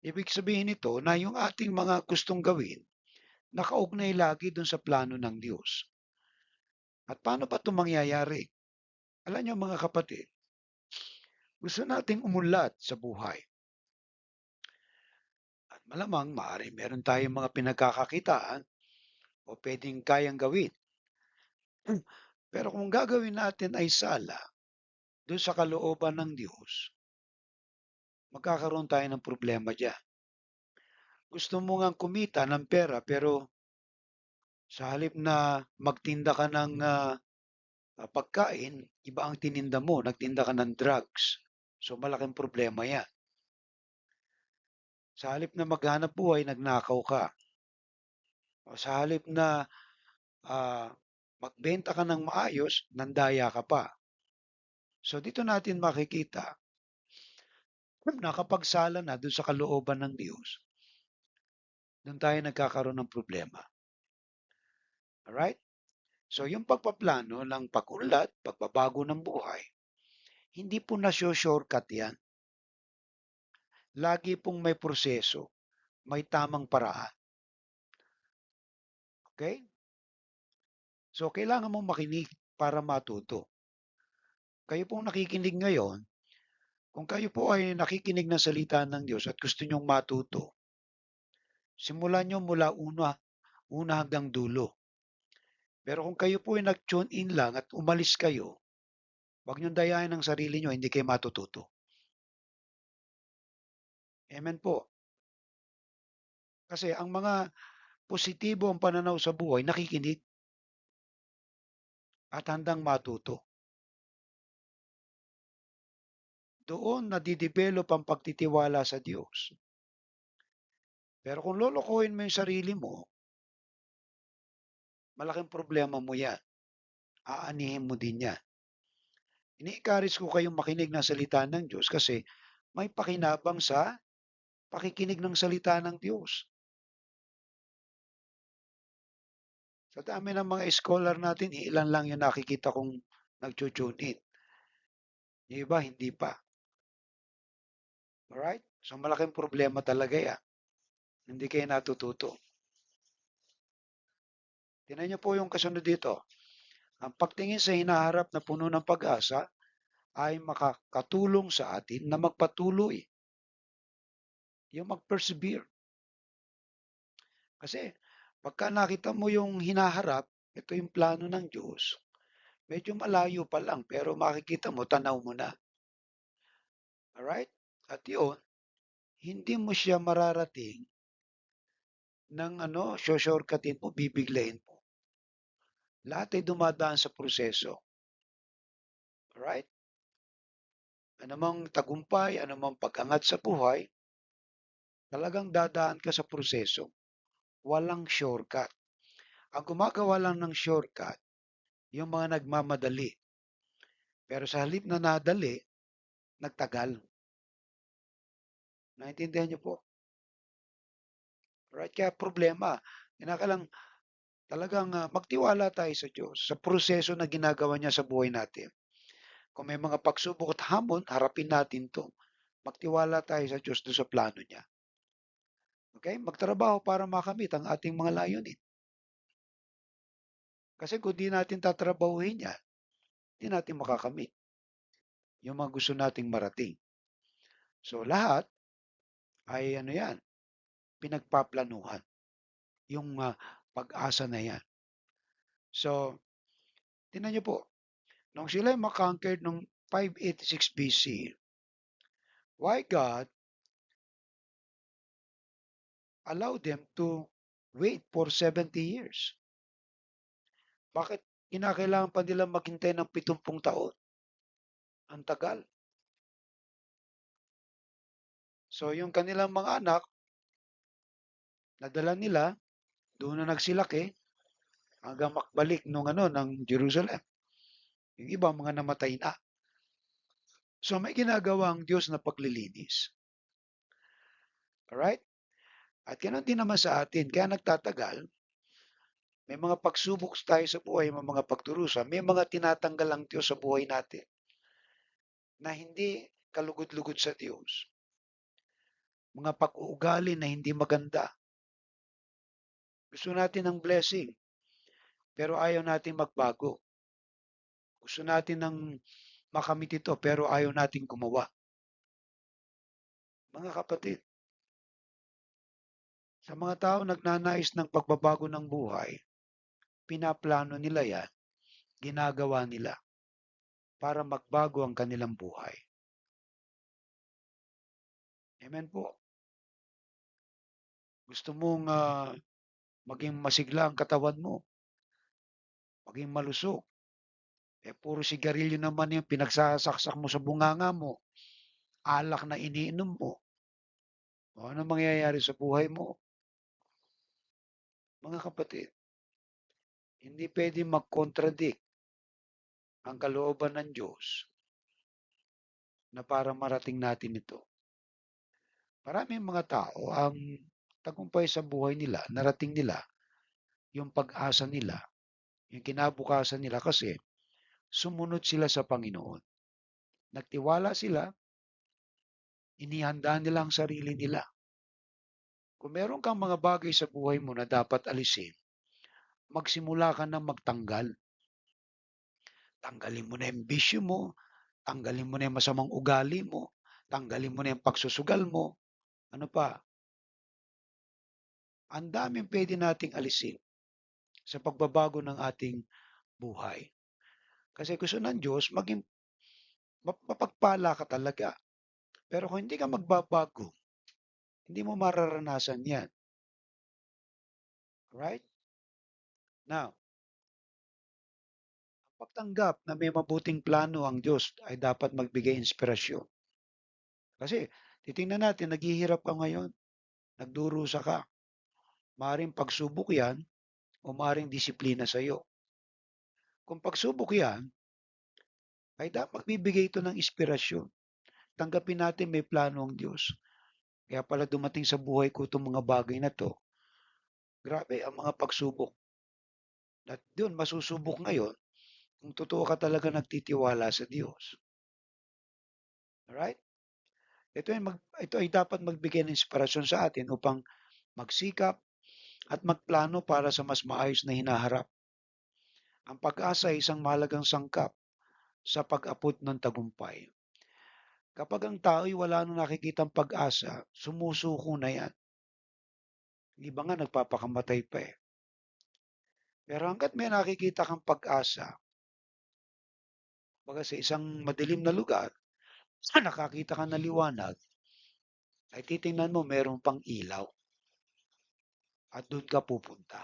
ibig sabihin nito na yung ating mga gustong gawin nakaugnay lagi dun sa plano ng Diyos. At paano ba ito mangyayari? Alam niyo mga kapatid, gusto nating umunlad sa buhay. At malamang maaari meron tayong mga pinagkakakitaan o pwedeng kayang gawin. Pero kung gagawin natin ay sala doon sa kalooban ng Diyos, magkakaroon tayo ng problema diyan. Gusto mo ngang kumita ng pera pero sa halip na magtinda ka ng pagkain, iba ang tininda mo, nagtinda ka ng drugs. So malaking problema yan. Sa halip na maghanap buhay, nagnakaw ka. O sa halip na magbenta ka ng maayos, nandaya ka pa. So dito natin makikita na kapag sala na doon sa kalooban ng Diyos, doon tayo nagkakaroon ng problema. Alright? So yung pagpaplano ng pag-unlad, pagbabago ng buhay, hindi po na-shortcut yan. Lagi pong may proseso, may tamang paraan. Okay? So kailangan mong makinig para matuto. Kayo pong nakikinig ngayon, kung kayo po ay nakikinig ng salita ng Diyos at gusto nyong matuto, simulan nyo mula una hanggang dulo. Pero kung kayo po ay nag-tune in lang at umalis kayo, huwag nyong dayain ang sarili nyo, hindi kayo matututo. Amen po. Kasi ang mga positibo ang pananaw sa buhay, nakikinig at handang matuto. Doon nadidevelop ang pagtitiwala sa Diyos. Pero kung lolokohin mo yung sarili mo, malaking problema mo yan. Aanihin mo din yan. Ini-encourage ko kayong makinig ng salita ng Diyos kasi may pakinabang sa pakikinig ng salita ng Diyos. Sa dami ng mga scholar natin, ilan lang yung nakikita kong nag-tune in. Yung iba, hindi pa. Alright? So malaking problema talaga yan. Hindi kayo natututo. Tingnan niyo po yung kasunod dito. Ang pagtingin sa hinaharap na puno ng pag-asa ay makakatulong sa atin na magpatuloy. Yung mag-persevere. Kasi pagka nakita mo yung hinaharap, ito yung plano ng Diyos, medyo malayo pa lang pero makikita mo, tanaw mo na. Alright? At yun, hindi mo siya mararating ng shortcutin mo, bibiglayin mo. Lahat ay dumadaan sa proseso. Alright? Anumang tagumpay, anumang pag-angat sa buhay, Talagang dadaan ka sa proseso. Walang shortcut. Ang gumagawa lang ng shortcut, yung mga nagmamadali. Pero sa halip na nadali, nagtagal. Naintindihan niyo po? Right? Kaya problema. Kinakailang talagang magtiwala tayo sa Diyos sa proseso na ginagawa niya sa buhay natin. Kung may mga pagsubok at hamon, harapin natin to. Magtiwala tayo sa Diyos doon sa plano niya. Okay? Magtrabaho para makamit ang ating mga layunin. Kasi kung di natin tatrabahuhin yan, di natin makakamit yung mga gusto nating marating. So lahat ay ano yan, pinagpaplanuhan. Yung pag-asa na yan. So, tingnan niyo po, nung sila makonquered noong 586 BC, why God allowed them to wait for 70 years? Bakit kinakailangan pa nila maghintay ng 70 taon? Ang tagal. So, yung kanilang mga anak, nadala nila, doon na nagsilaki, hanggang makbalik ng Jerusalem. Yung iba, mga namatay na. So, may ginagawa ang Diyos na paglilinis. Alright? At ganoon din naman sa atin. Kaya nagtatagal, may mga pagsubok tayo sa buhay, may mga pagdurusa, may mga tinatanggal ang Diyos sa buhay natin na hindi kalugod-lugod sa Diyos. Mga pag-uugali na hindi maganda. Gusto natin ng blessing, pero ayaw natin magbago. Gusto natin ng makamit ito, pero ayaw natin gumawa. Mga kapatid, sa mga tao nagnanais ng pagbabago ng buhay, pinaplano nila yan, ginagawa nila para magbago ang kanilang buhay. Amen po. Gusto mong maging masigla ang katawan mo, maging malusog. Puro sigarilyo naman yung pinagsasaksak mo sa bunganga mo, alak na iniinom mo. O ano mangyayari sa buhay mo? Mga kapatid, hindi pwede mag-contradict ang kalooban ng Diyos na para marating natin ito. Maraming mga tao ang tagumpay sa buhay nila, narating nila yung pag-asa nila, yung kinabukasan nila kasi sumunod sila sa Panginoon. Nagtiwala sila, inihanda nila ang sarili nila. Kung meron kang mga bagay sa buhay mo na dapat alisin, magsimula ka na magtanggal. Tanggalin mo na yung bisyo mo, tanggalin mo na yung masamang ugali mo, tanggalin mo na yung pagsusugal mo. Ano pa? Ang daming pwede nating alisin sa pagbabago ng ating buhay. Kasi gusto ng Diyos, maging mapagpala ka talaga. Pero kung hindi ka magbabago, hindi mo mararanasan yan. Right? Now, pagtanggap na may mabuting plano ang Diyos ay dapat magbigay inspirasyon. Kasi titingnan natin, naghihirap ka ngayon, nagdurusa ka. Maaring pagsubok yan o maaring disiplina sa iyo. Kung pagsubok yan, ay dapat magbibigay ito ng inspirasyon. Tanggapin natin may plano ang Diyos. Kaya pala dumating sa buhay ko itong mga bagay na to. Grabe ang mga pagsubok. At doon, masusubok ngayon kung totoo ka talaga nagtitiwala sa Diyos. Alright? Ito ay dapat magbigay ng inspirasyon sa atin upang magsikap at magplano para sa mas maayos na hinaharap. Ang pag-asa ay isang mahalagang sangkap sa pag-abot ng tagumpay. Kapag ang tao ay wala nang nakikitang pag-asa, sumusuko na yan. Iba nga nagpapakamatay pa eh. Pero hanggat may nakikita kang pag-asa, baga sa isang madilim na lugar, nakakita ka ng liwanag, ay titingnan mo meron pang ilaw. At doon ka pupunta.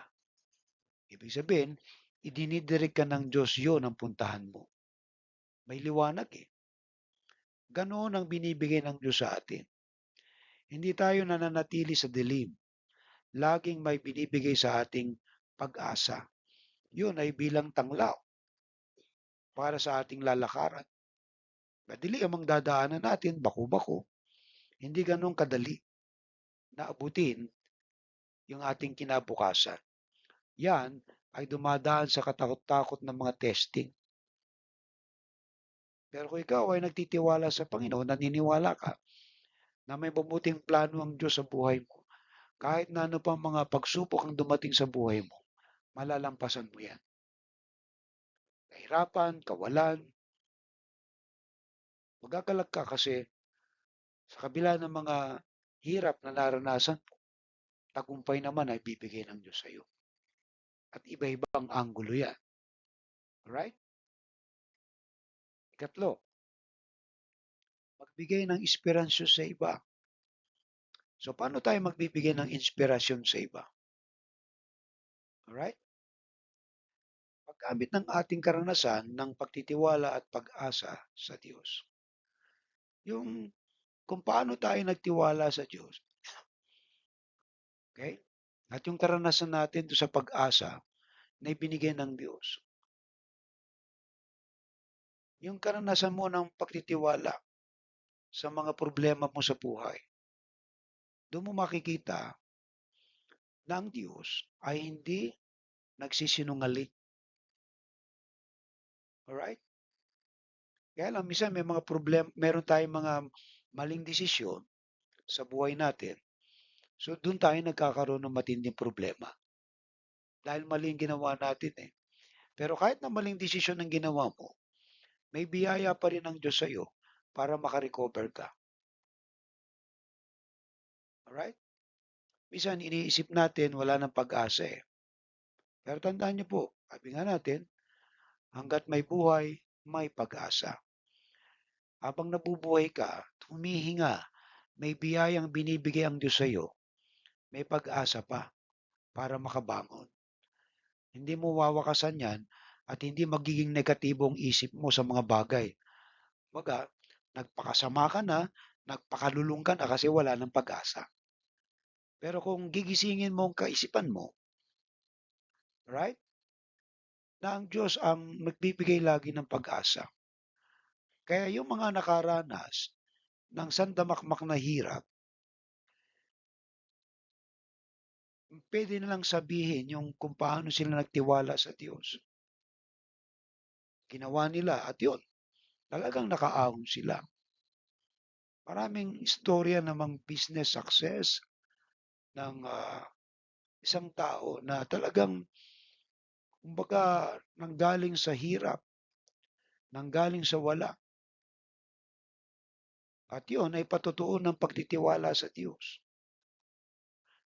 Ibig sabihin, idinidirect ka ng Diyos yun ang puntahan mo. May liwanag eh. Ganoon ang binibigay ng Diyos sa atin. Hindi tayo nananatili sa dilim. Laging may binibigay sa ating pag-asa. Yun ay bilang tanglaw para sa ating lalakaran. Madali amang dadaanan natin, bako-bako. Hindi ganun kadali na abutin yung ating kinabukasan. Yan ay dumadaan sa katakot-takot ng mga testing. Pero kung ikaw ay nagtitiwala sa Panginoon, naniniwala ka na may mabuting plano ang Diyos sa buhay mo, kahit na ano pang mga pagsubok ang dumating sa buhay mo, malalampasan mo yan. Kahirapan, kawalan, magagalag ka kasi sa kabila ng mga hirap na naranasan mo, tagumpay naman ay bibigay ng Diyos sa iyo. At iba-ibang anggulo yan. Alright? Ikatlo, magbigay ng inspirasyon sa iba. So, paano tayo magbibigay ng inspirasyon sa iba? Alright? Paggamit ng ating karanasan ng pagtitiwala at pag-asa sa Diyos. Yung kung paano tayo nagtiwala sa Diyos. Okay? At yung karanasan natin doon sa pag-asa na ibinigay ng Diyos. Yung karanasan mo ng pagtitiwala sa mga problema mo sa buhay. Doon mo makikita na ang Diyos ay hindi nagsisinungaling. Alright? Kaya lang, minsan may mga problem, meron tayong mga maling desisyon sa buhay natin. So, doon tayo nagkakaroon ng matinding problema. Dahil mali ang ginawa natin eh. Pero kahit na maling desisyon ang ginawa mo, may biyaya pa rin ng Diyos sa iyo para makarecover ka. Alright? Minsan, iniisip natin, wala ng pag-asa eh. Pero tandaan niyo po, sabi nga natin, hanggat may buhay, may pag-asa. Habang nabubuhay ka, humihinga, may biyayang binibigay ang Diyos sa iyo, may pag-asa pa para makabangon. Hindi mo wawakasan yan at hindi magiging negatibong isip mo sa mga bagay. Baga, nagpakasama ka na, nagpakalulung ka na kasi wala ng pag-asa. Pero kung gigisingin mo ang kaisipan mo, right? Na ang Diyos ang nagbibigay lagi ng pag-asa. Kaya yung mga nakaranas ng sandamakmak na hirap, pwede nilang sabihin yung kung paano sila nagtiwala sa Diyos. Ginawa nila at yun, talagang nakaahon sila. Maraming istorya namang business success ng isang tao na talagang kumbaga nanggaling sa hirap, nanggaling sa wala. At yun ay patutuon ng pagtitiwala sa Diyos.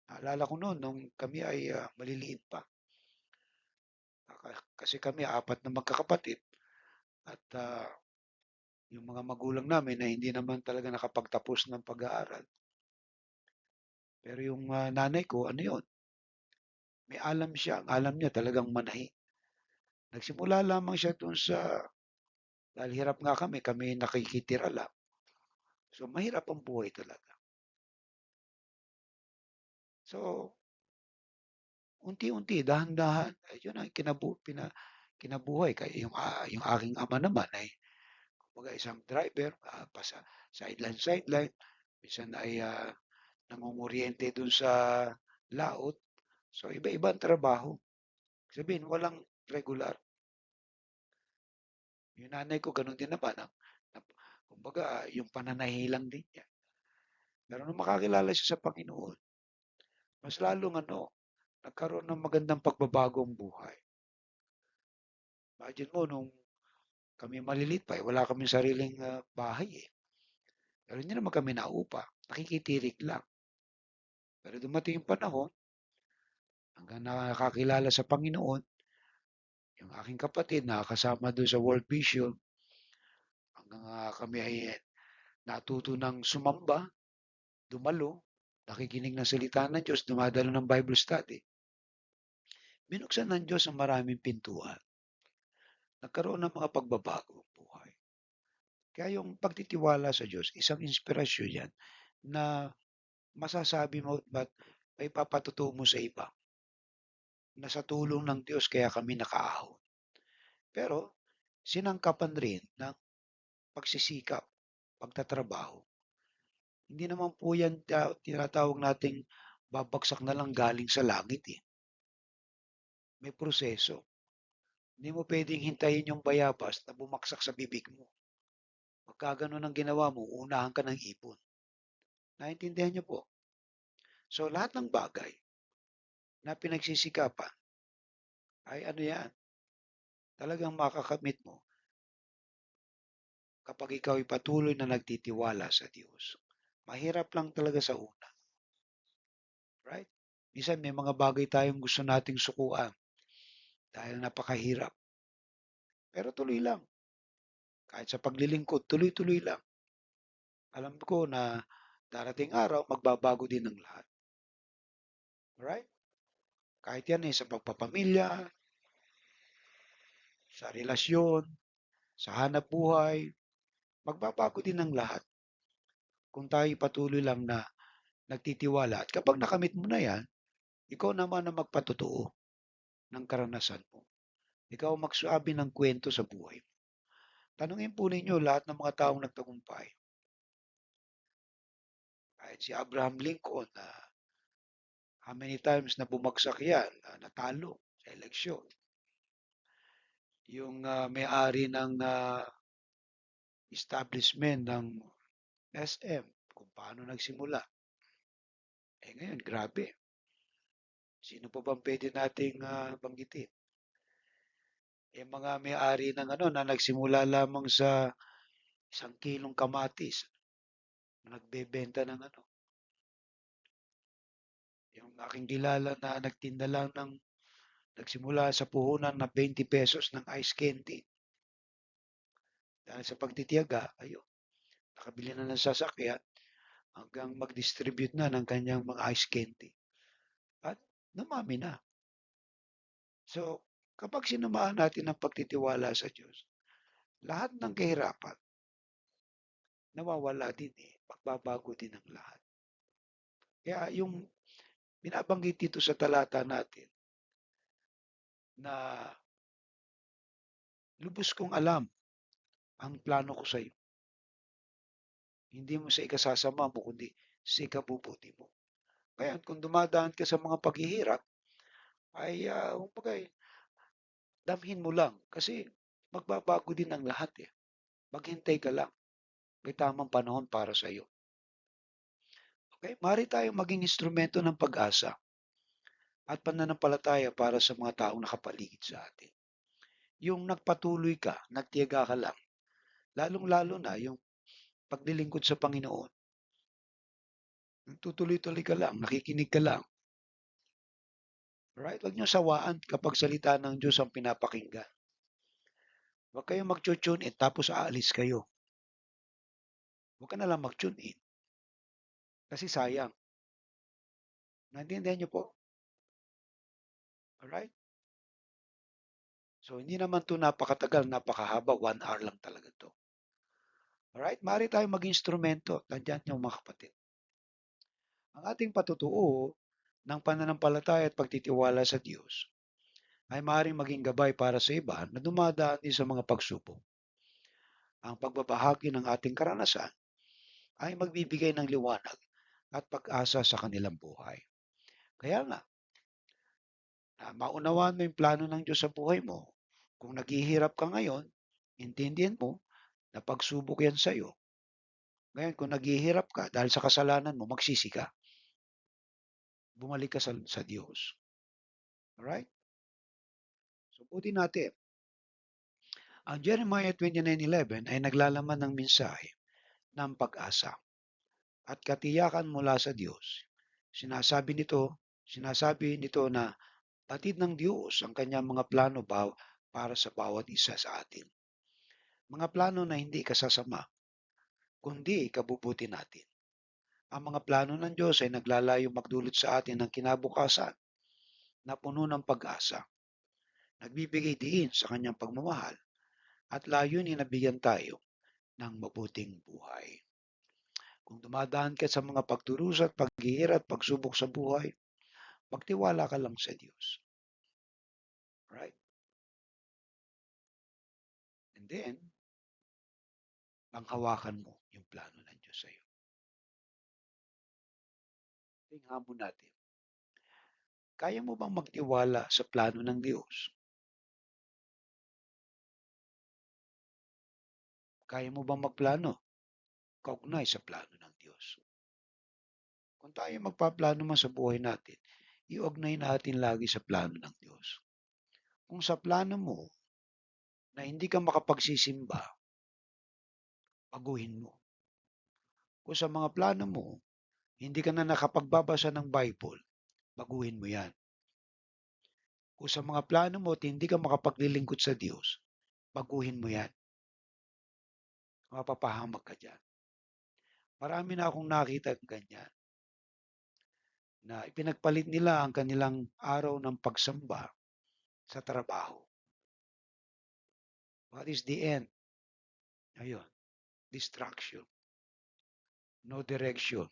Naalala ko noon, nung kami ay maliliit pa. Kasi kami apat na magkakapatid. At yung mga magulang namin ay hindi naman talaga nakapagtapos ng pag-aaral. Pero yung nanay ko, ano yun? May alam siya. Ang alam niya talagang manahi. Nagsimula lamang siya dun sa, dahil hirap nga kami nakikitira lang. So, mahirap ang buhay talaga. So, unti-unti, dahan-dahan, yun ang kinabuhay. Kaya yung aking ama naman ay, kumbaga isang driver, sideline. Minsan ay nangunguryente dun sa laot. So, iba-ibang trabaho. Sabihin, walang regular. Yung nanay ko, ganun din naman. Kumbaga, yung pananahilang din niya. Pero nung makakilala siya sa Panginoon, mas lalong nagkaroon ng magandang pagbabago ang buhay. Imagine mo, nung kami malilit pa, wala kaming sariling bahay eh. Pero hindi naman kami naupa. Nakikitirik lang. Pero dumating yung panahon, hanggang nakakilala sa Panginoon, yung aking kapatid nakakasama doon sa World Vision, hanggang kami ay natuto ng sumamba, dumalo, nakikinig ng salita ng Diyos, dumadalo ng Bible study. Binuksan ng Diyos ang maraming pintuan. Nagkaroon ng mga pagbabago ang buhay. Kaya yung pagtitiwala sa Diyos, isang inspirasyon yan na masasabi mo ba't may papatutuo mo sa iba na sa tulong ng Diyos kaya kami nakaahon. Pero sinangkapan rin ng pagsisikap, pagtatrabaho. Hindi naman po yan tinatawag nating babagsak na lang galing sa langit eh. May proseso. Hindi mo pwedeng hintayin yung bayabas na bumaksak sa bibig mo. Pagka ganun ang ginawa mo, unahan ka ng ipon. Naintindihan niyo po? So lahat ng bagay na pinagsisikapan ay ano yan, talagang makakamit mo kapag ikaw ay patuloy na nagtitiwala sa Diyos. Mahirap lang talaga sa una. Right? Minsan may mga bagay tayong gusto nating sukuan dahil napakahirap. Pero tuloy lang. Kahit sa paglilingkod, tuloy-tuloy lang. Alam ko na darating araw, magbabago din ang lahat. Right? Kahit yan sa pagpapamilya, sa relasyon, sa hanap buhay, magbabago din ang lahat. Kung tayo patuloy lang na nagtitiwala. At kapag nakamit mo na yan, ikaw naman ang magpatotoo ng karanasan mo. Ikaw ang magsabi ng kwento sa buhay mo. Tanungin po ninyo lahat ng mga taong nagtagumpay. Kahit si Abraham Lincoln, how many times na bumagsak yan, natalo sa eleksyon. Yung may-ari ng establishment ng SM, kung paano nagsimula. Ngayon, grabe. Sino pa bang pwede nating banggitin? Mga may-ari ng na nagsimula lamang sa 1 kilong kamatis, nagbebenta ng yung aking kilala na nagtinda lang nagsimula sa puhunan na 20 pesos ng ice candy. Dahil sa pagtitiyaga, ayun, nakabili na ng sasakyan hanggang mag-distribute na ng kanyang mga ice candy. At namami na. So, kapag sinamahan natin ang pagtitiwala sa Diyos, lahat ng kahirapan, nawawala din magbabago din ang lahat. Kaya yung binabanggit dito sa talata natin na lubos kong alam ang plano ko sa iyo. Hindi mo sa ikasasama mo, kundi sa ikabubuti mo. Kaya kung dumadaan ka sa mga paghihirap, ay damhin mo lang. Kasi magbabago din ang lahat eh. Maghintay ka lang. May tamang panahon para sa iyo. Okay? Mari tayong maging instrumento ng pag-asa at pananampalataya para sa mga taong nakapaligid sa atin. Yung nagpatuloy ka, nagtiyaga ka lang, lalong-lalo na yung paglilingkod sa Panginoon. Tutuloy-tuloy ka lang, nakikinig ka lang. Right? Huwag niyo sawaan kapag salita ng Diyos ang pinapakinggan. Huwag kayong mag-tune in tapos aalis kayo. Huwag ka na lang mag-tune in. Kasi sayang. Naintindihan niyo po? Alright? So, hindi naman to napakatagal, napakahaba. 1 hour lang talaga to. Alright? Maaari tayong mag-instrumento. Nandiyan yung mga kapatid. Ang ating patutuo ng pananampalataya at pagtitiwala sa Diyos ay maaaring maging gabay para sa iba na dumadaan din sa mga pagsubok. Ang pagbabahagi ng ating karanasan ay magbibigay ng liwanag at pag-asa sa kanilang buhay. Kaya nga, maunawaan mo yung plano ng Diyos sa buhay mo. Kung naghihirap ka ngayon, intindihan mo na pagsubok yan sa iyo. Ngayon, kung naghihirap ka dahil sa kasalanan mo, magsisi ka. Bumalik ka sa Diyos. Alright? So, buti natin. Ang Jeremiah 29:11 ay naglalaman ng mensahe ng pag-asa at katiyakan mula sa Diyos. Sinasabi nito na batid ng Diyos ang kanyang mga plano para sa bawat isa sa atin. Mga plano na hindi kasasama, kundi ikabubuti natin. Ang mga plano ng Diyos ay naglalayong magdulot sa atin ng kinabukasan na puno ng pag-asa. Nagbibigay diin sa kanyang pagmamahal at layunin na bigyan tayo ng mabuting buhay. Kung dumadaan ka sa mga pagdurusa at paghihirap, pagsubok sa buhay, magtiwala ka lang sa Diyos. Right? And then, panghawakan mo yung plano ng Diyos sa iyo. Tingnan hamon natin. Kaya mo bang magtiwala sa plano ng Diyos? Kaya mo bang magplano? Kaugnay sa plano ng Diyos. Kung tayo magpaplano man sa buhay natin, iugnay natin lagi sa plano ng Diyos. Kung sa plano mo na hindi ka makapagsisimba, baguhin mo. Kung sa mga plano mo, hindi ka na nakapagbabasa ng Bible, baguhin mo yan. Kung sa mga plano mo at hindi ka makapaglilingkod sa Diyos, baguhin mo yan. Mapapahamak ka dyan. Marami na akong nakita ganyan na ipinagpalit nila ang kanilang araw ng pagsamba sa trabaho. What is the end? Ayun, distraction. No direction.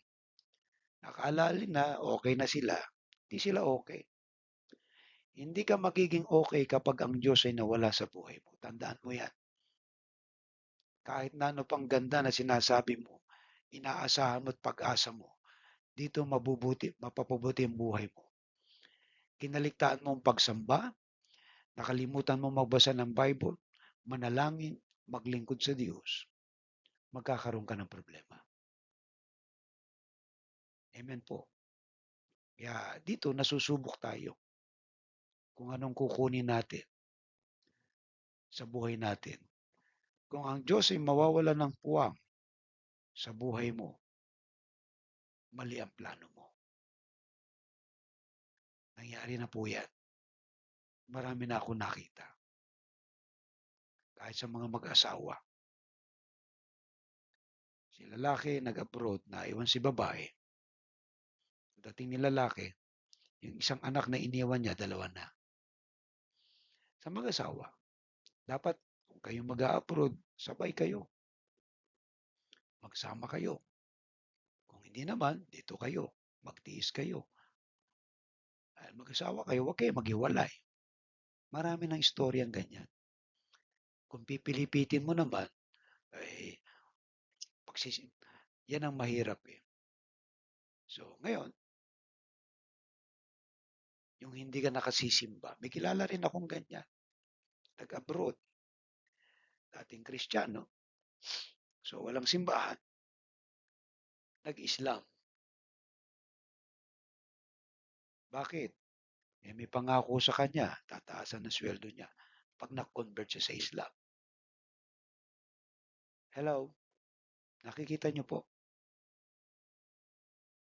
Nakaalala na okay na sila, hindi sila okay. Hindi ka magiging okay kapag ang Diyos ay nawala sa buhay mo. Tandaan mo yan. Kahit na ano pang ganda na sinasabi mo, inaasahan mo at pag-asa mo, dito mapapabuti ang buhay mo. Kinaligtaan mo ang pagsamba, nakalimutan mo magbasa ng Bible, manalangin, maglingkod sa Diyos, magkakaroon ka ng problema. Amen po. Kaya dito nasusubok tayo kung anong kukunin natin sa buhay natin. Kung ang Diyos ay mawawala ng puwang sa buhay mo, mali ang plano mo. Nangyari na po yan. Marami na ako nakita. Kahit sa mga mag-asawa. Si lalaki nag-abroad, naiwan si babae. Dating ni lalaki, yung isang anak na iniwan niya, dalawa na. Sa mag-asawa, dapat kung kayo mag-a-abroad, sabay kayo. Magsama kayo. Kung hindi naman, dito kayo. Magtiis kayo. Mag-asawa kayo, huwag kayo maghiwalay. Marami ng istoryang ganyan. Kung pipilipitin mo naman, ay, yan ang mahirap eh. So, ngayon, yung hindi ka nakasisimba, may kilala rin akong ganyan. Nag-abroad. Dating Kristiyano. So, walang simbahan. Nag-Islam. Bakit? Eh, may pangako sa kanya, tataasan ng sweldo niya pag na-convert siya sa Islam. Hello? Nakikita niyo po.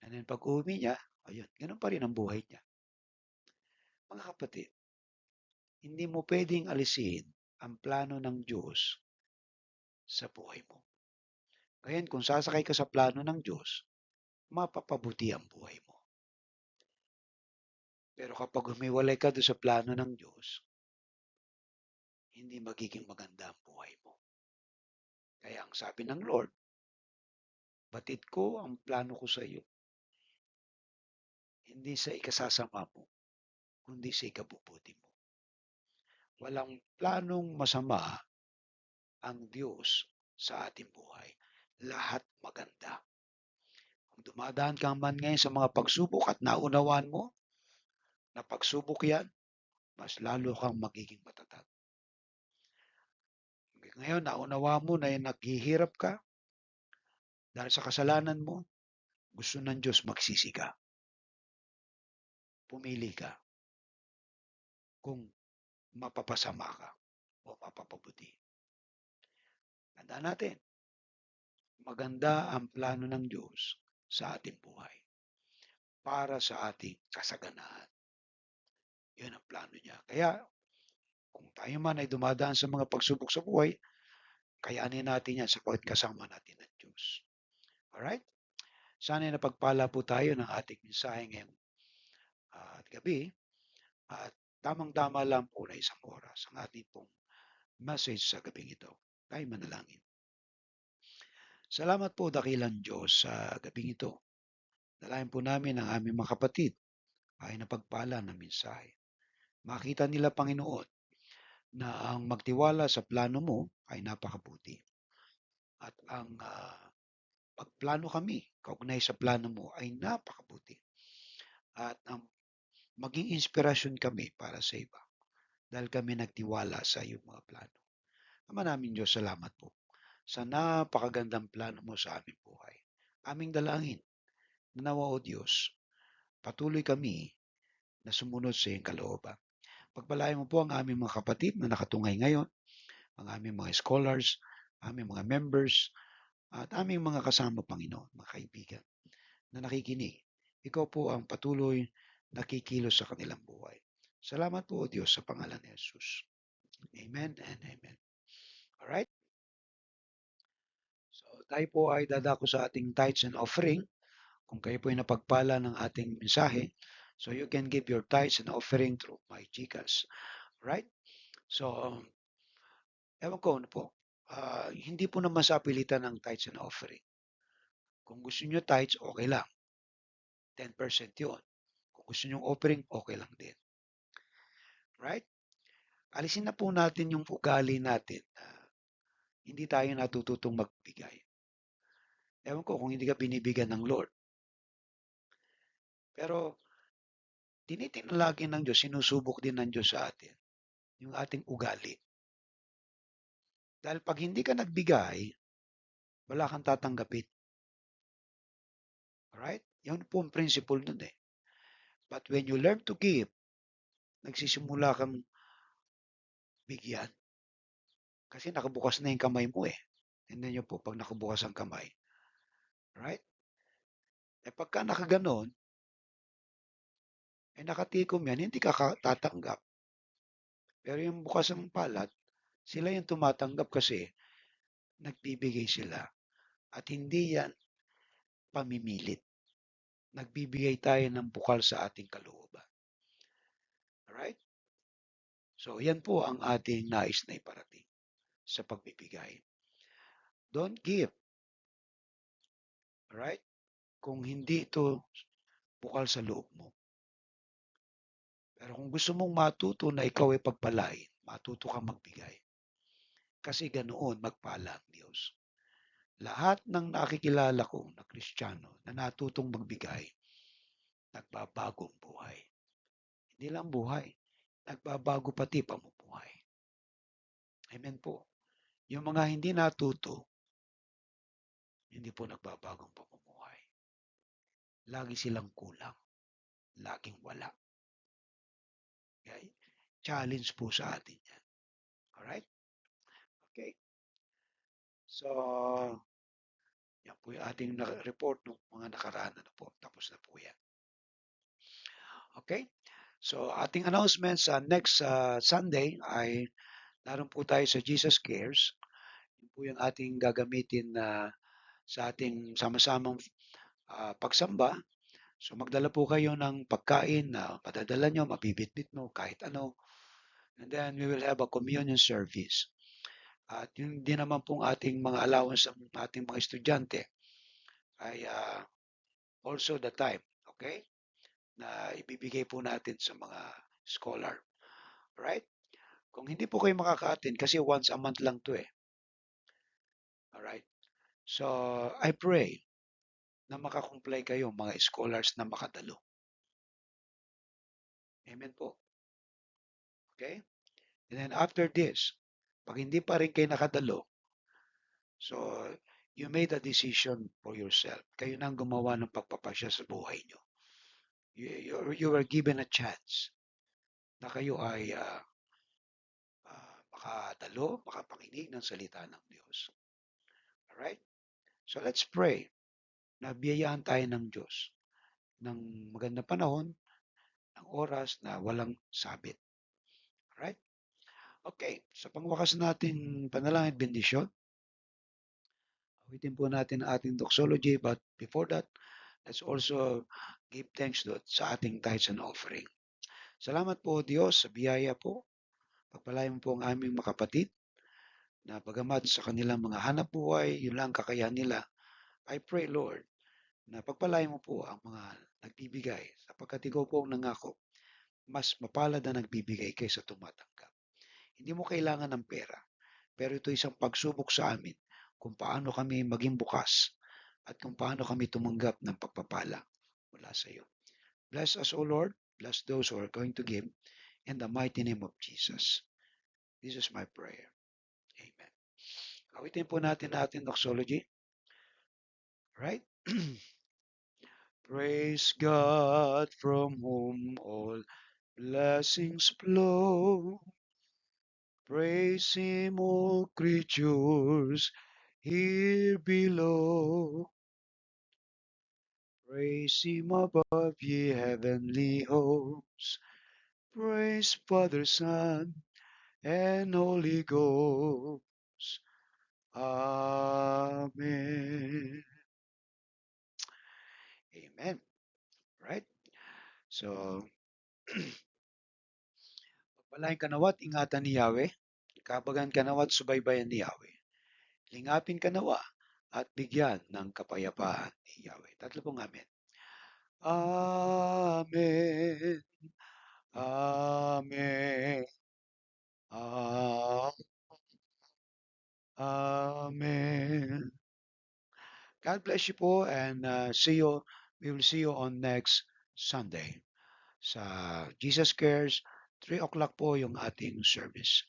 And then pag uwi niya, ayun, ganun pa rin ang buhay niya. Mga kapatid, hindi mo pwedeng alisin ang plano ng Diyos sa buhay mo. Ngayon, kung sasakay ka sa plano ng Diyos, mapapabuti ang buhay mo. Pero kapag humiwalay ka doon sa plano ng Diyos, hindi magiging maganda ang buhay mo. Kaya ang sabi ng Lord, batid ko ang plano ko sa iyo. Hindi sa ikasasama mo, kundi sa ikabubuti mo. Walang planong masama ang Diyos sa ating buhay. Lahat maganda. Kung dumadaan ka man ngayon sa mga pagsubok at naunawaan mo na pagsubok yan, mas lalo kang magiging matatag. Ngayon, naunawa mo na naghihirap ka dahil sa kasalanan mo, gusto ng Diyos magsisi ka. Pumili ka kung mapapasama ka o mapapabuti. Tandaan natin, maganda ang plano ng Diyos sa ating buhay para sa ating kasaganaan. Yun ang plano niya. Kaya, kung tayo man ay dumadaan sa mga pagsubok sa buhay, kayanin natin yan sapagkat kasama natin ang Diyos. Alright? Sana napagpala po tayo ng ating mensahe ngayong gabi at tamang-tama lang po na isang oras ang ating pong message sa gabing ito. Tayo manalangin. Salamat po, dakilang Diyos, sa gabing ito. Dalayan po namin ang aming mga kapatid ay napagpala ng mensahe. Makita nila, Panginoon, na ang magtiwala sa plano mo ay napakabuti. At ang pagplano kami, kaugnay sa plano mo ay napakabuti. At maging inspirasyon kami para sa iba dahil kami nagtiwala sa iyong mga plano. Ama namin Diyos, salamat po sa napakagandang plano mo sa aming buhay. Aming dalangin, nawa o Diyos, patuloy kami na sumunod sa iyong kalooban. Pagpalain mo po ang aming mga kapatid na nakatungay ngayon, ang aming mga scholars, aming mga members, at aming mga kasama, Panginoon, mga kaibigan na nakikinig. Ikaw po ang patuloy nakikilos sa kanilang buhay. Salamat po, O Diyos, sa pangalan ni Jesus. Amen and amen. Alright? So, tayo po ay dadako sa ating tithes and offering. Kung kayo po ay napagpala ng ating mensahe, so you can give your tithes and offering through my GCash. Right? So, ewan ko ano po. Hindi po naman sa pilitan ng tithes and offering. Kung gusto nyo tithes, okay lang. 10% yun. Kung gusto nyo offering, okay lang din. Right? Alisin na po natin yung ugali natin na hindi tayo natututong magbigay. Ewan ko kung hindi ka binibigyan ng Lord. Pero tinitingnan lagi ng Diyos, sinusubok din ng Diyos sa atin yung ating ugali. Dahil pag hindi ka nagbigay, wala kang tatanggapin. Alright? Yun po ang principle nun eh. But when you learn to give, nagsisimula kang bigyan. Kasi nakabukas na yung kamay mo eh. Tingnan nyo po pag nakabukas ang kamay. Right? Eh pagka nakaganon, eh nakatikom yan, hindi ka tatanggap. Pero yung bukas ang palad, sila yung tumatanggap kasi nagbibigay sila. At hindi yan pamimilit. Nagbibigay tayo ng bukal sa ating kalooban. Alright? So, yan po ang ating nais na iparating sa pagbibigay. Don't give. Alright? Kung hindi ito bukal sa loob mo. Pero kung gusto mong matuto na ikaw ay pagpalain, matuto kang magbigay. Kasi ganoon magpala ang Diyos. Lahat ng nakikilala ko na Kristiyano na natutong magbigay, nagbabago ang buhay. Hindi lang buhay, nagbabago pati pamumuhay. Amen po. Yung mga hindi natuto, hindi po nagbabagong pamumuhay. Lagi silang kulang. Laging wala. Okay? Challenge po sa atin yan. Alright? Okay. So, yan po yung ating report ng mga nakaraan na po. Tapos na po yan. Okay? So, ating announcement sa next Sunday ay naroon po tayo sa Jesus Cares. Yun po yung ating gagamitin na sa ating sama-samang pagsamba. So magdala po kayo ng pagkain na padadala nyo, mabibitbit mo, kahit ano. And then we will have a communion service. At yun din naman pong ating mga allowance ng ating mga estudyante ay also the time, okay? Na ibibigay po natin sa mga scholar. Right? Kung hindi po kayo makaka-attend, kasi once a month lang to eh. Alright? So, I pray na makakomply kayo mga scholars na makadalo. Amen po. Okay? And then after this, pag hindi pa rin kayo nakadalo, so you made a decision for yourself. Kayo nang gumawa ng pagpapasya sa buhay nyo. You were given a chance na kayo ay makadalo, makapakinig ng salita ng Diyos. Alright? So let's pray na biyayaan tayo ng Diyos ng magandang panahon, ng oras na walang sabit. Alright? Okay, sa pangwakas natin panalangin at bendisyon, awitin po natin ang ating doxology, but before that, let's also give thanks sa ating tithes and offering. Salamat po Diyos sa biyaya po. Pagpalain mo po ang aming mga kapatid na bagamat sa kanilang mga hanap buhay, yun lang kakayahan nila. I pray, Lord, na pagpalain mo po ang mga nagbibigay sapagkat ikaw po ang nangako, mas mapalad na nagbibigay kaysa tumatanggap. Hindi mo kailangan ng pera, pero ito isang pagsubok sa amin kung paano kami maging bukas at kung paano kami tumanggap ng pagpapala mula sa iyo. Bless us, O Lord. Bless those who are going to give in the mighty name of Jesus. This is my prayer. Amen. Awitin po natin doxology. Right? Praise God from whom all blessings flow. Praise Him, all creatures here below. Praise Him above, ye heavenly hosts. Praise Father, Son, and Holy Ghost. Amen. Amen. Right? So, pagpalain ka nawat, ingatan ni Yahweh. Kabagan ka nawat, subaybayan ni Yahweh. Lingapin ka nawa at bigyan ng kapayapaan ni Yahweh. Tatlo pong amen. Amen. Amen. Amen. God bless you po and see you. We will see you on next Sunday. Sa Jesus Cares, 3 o'clock po yung ating service.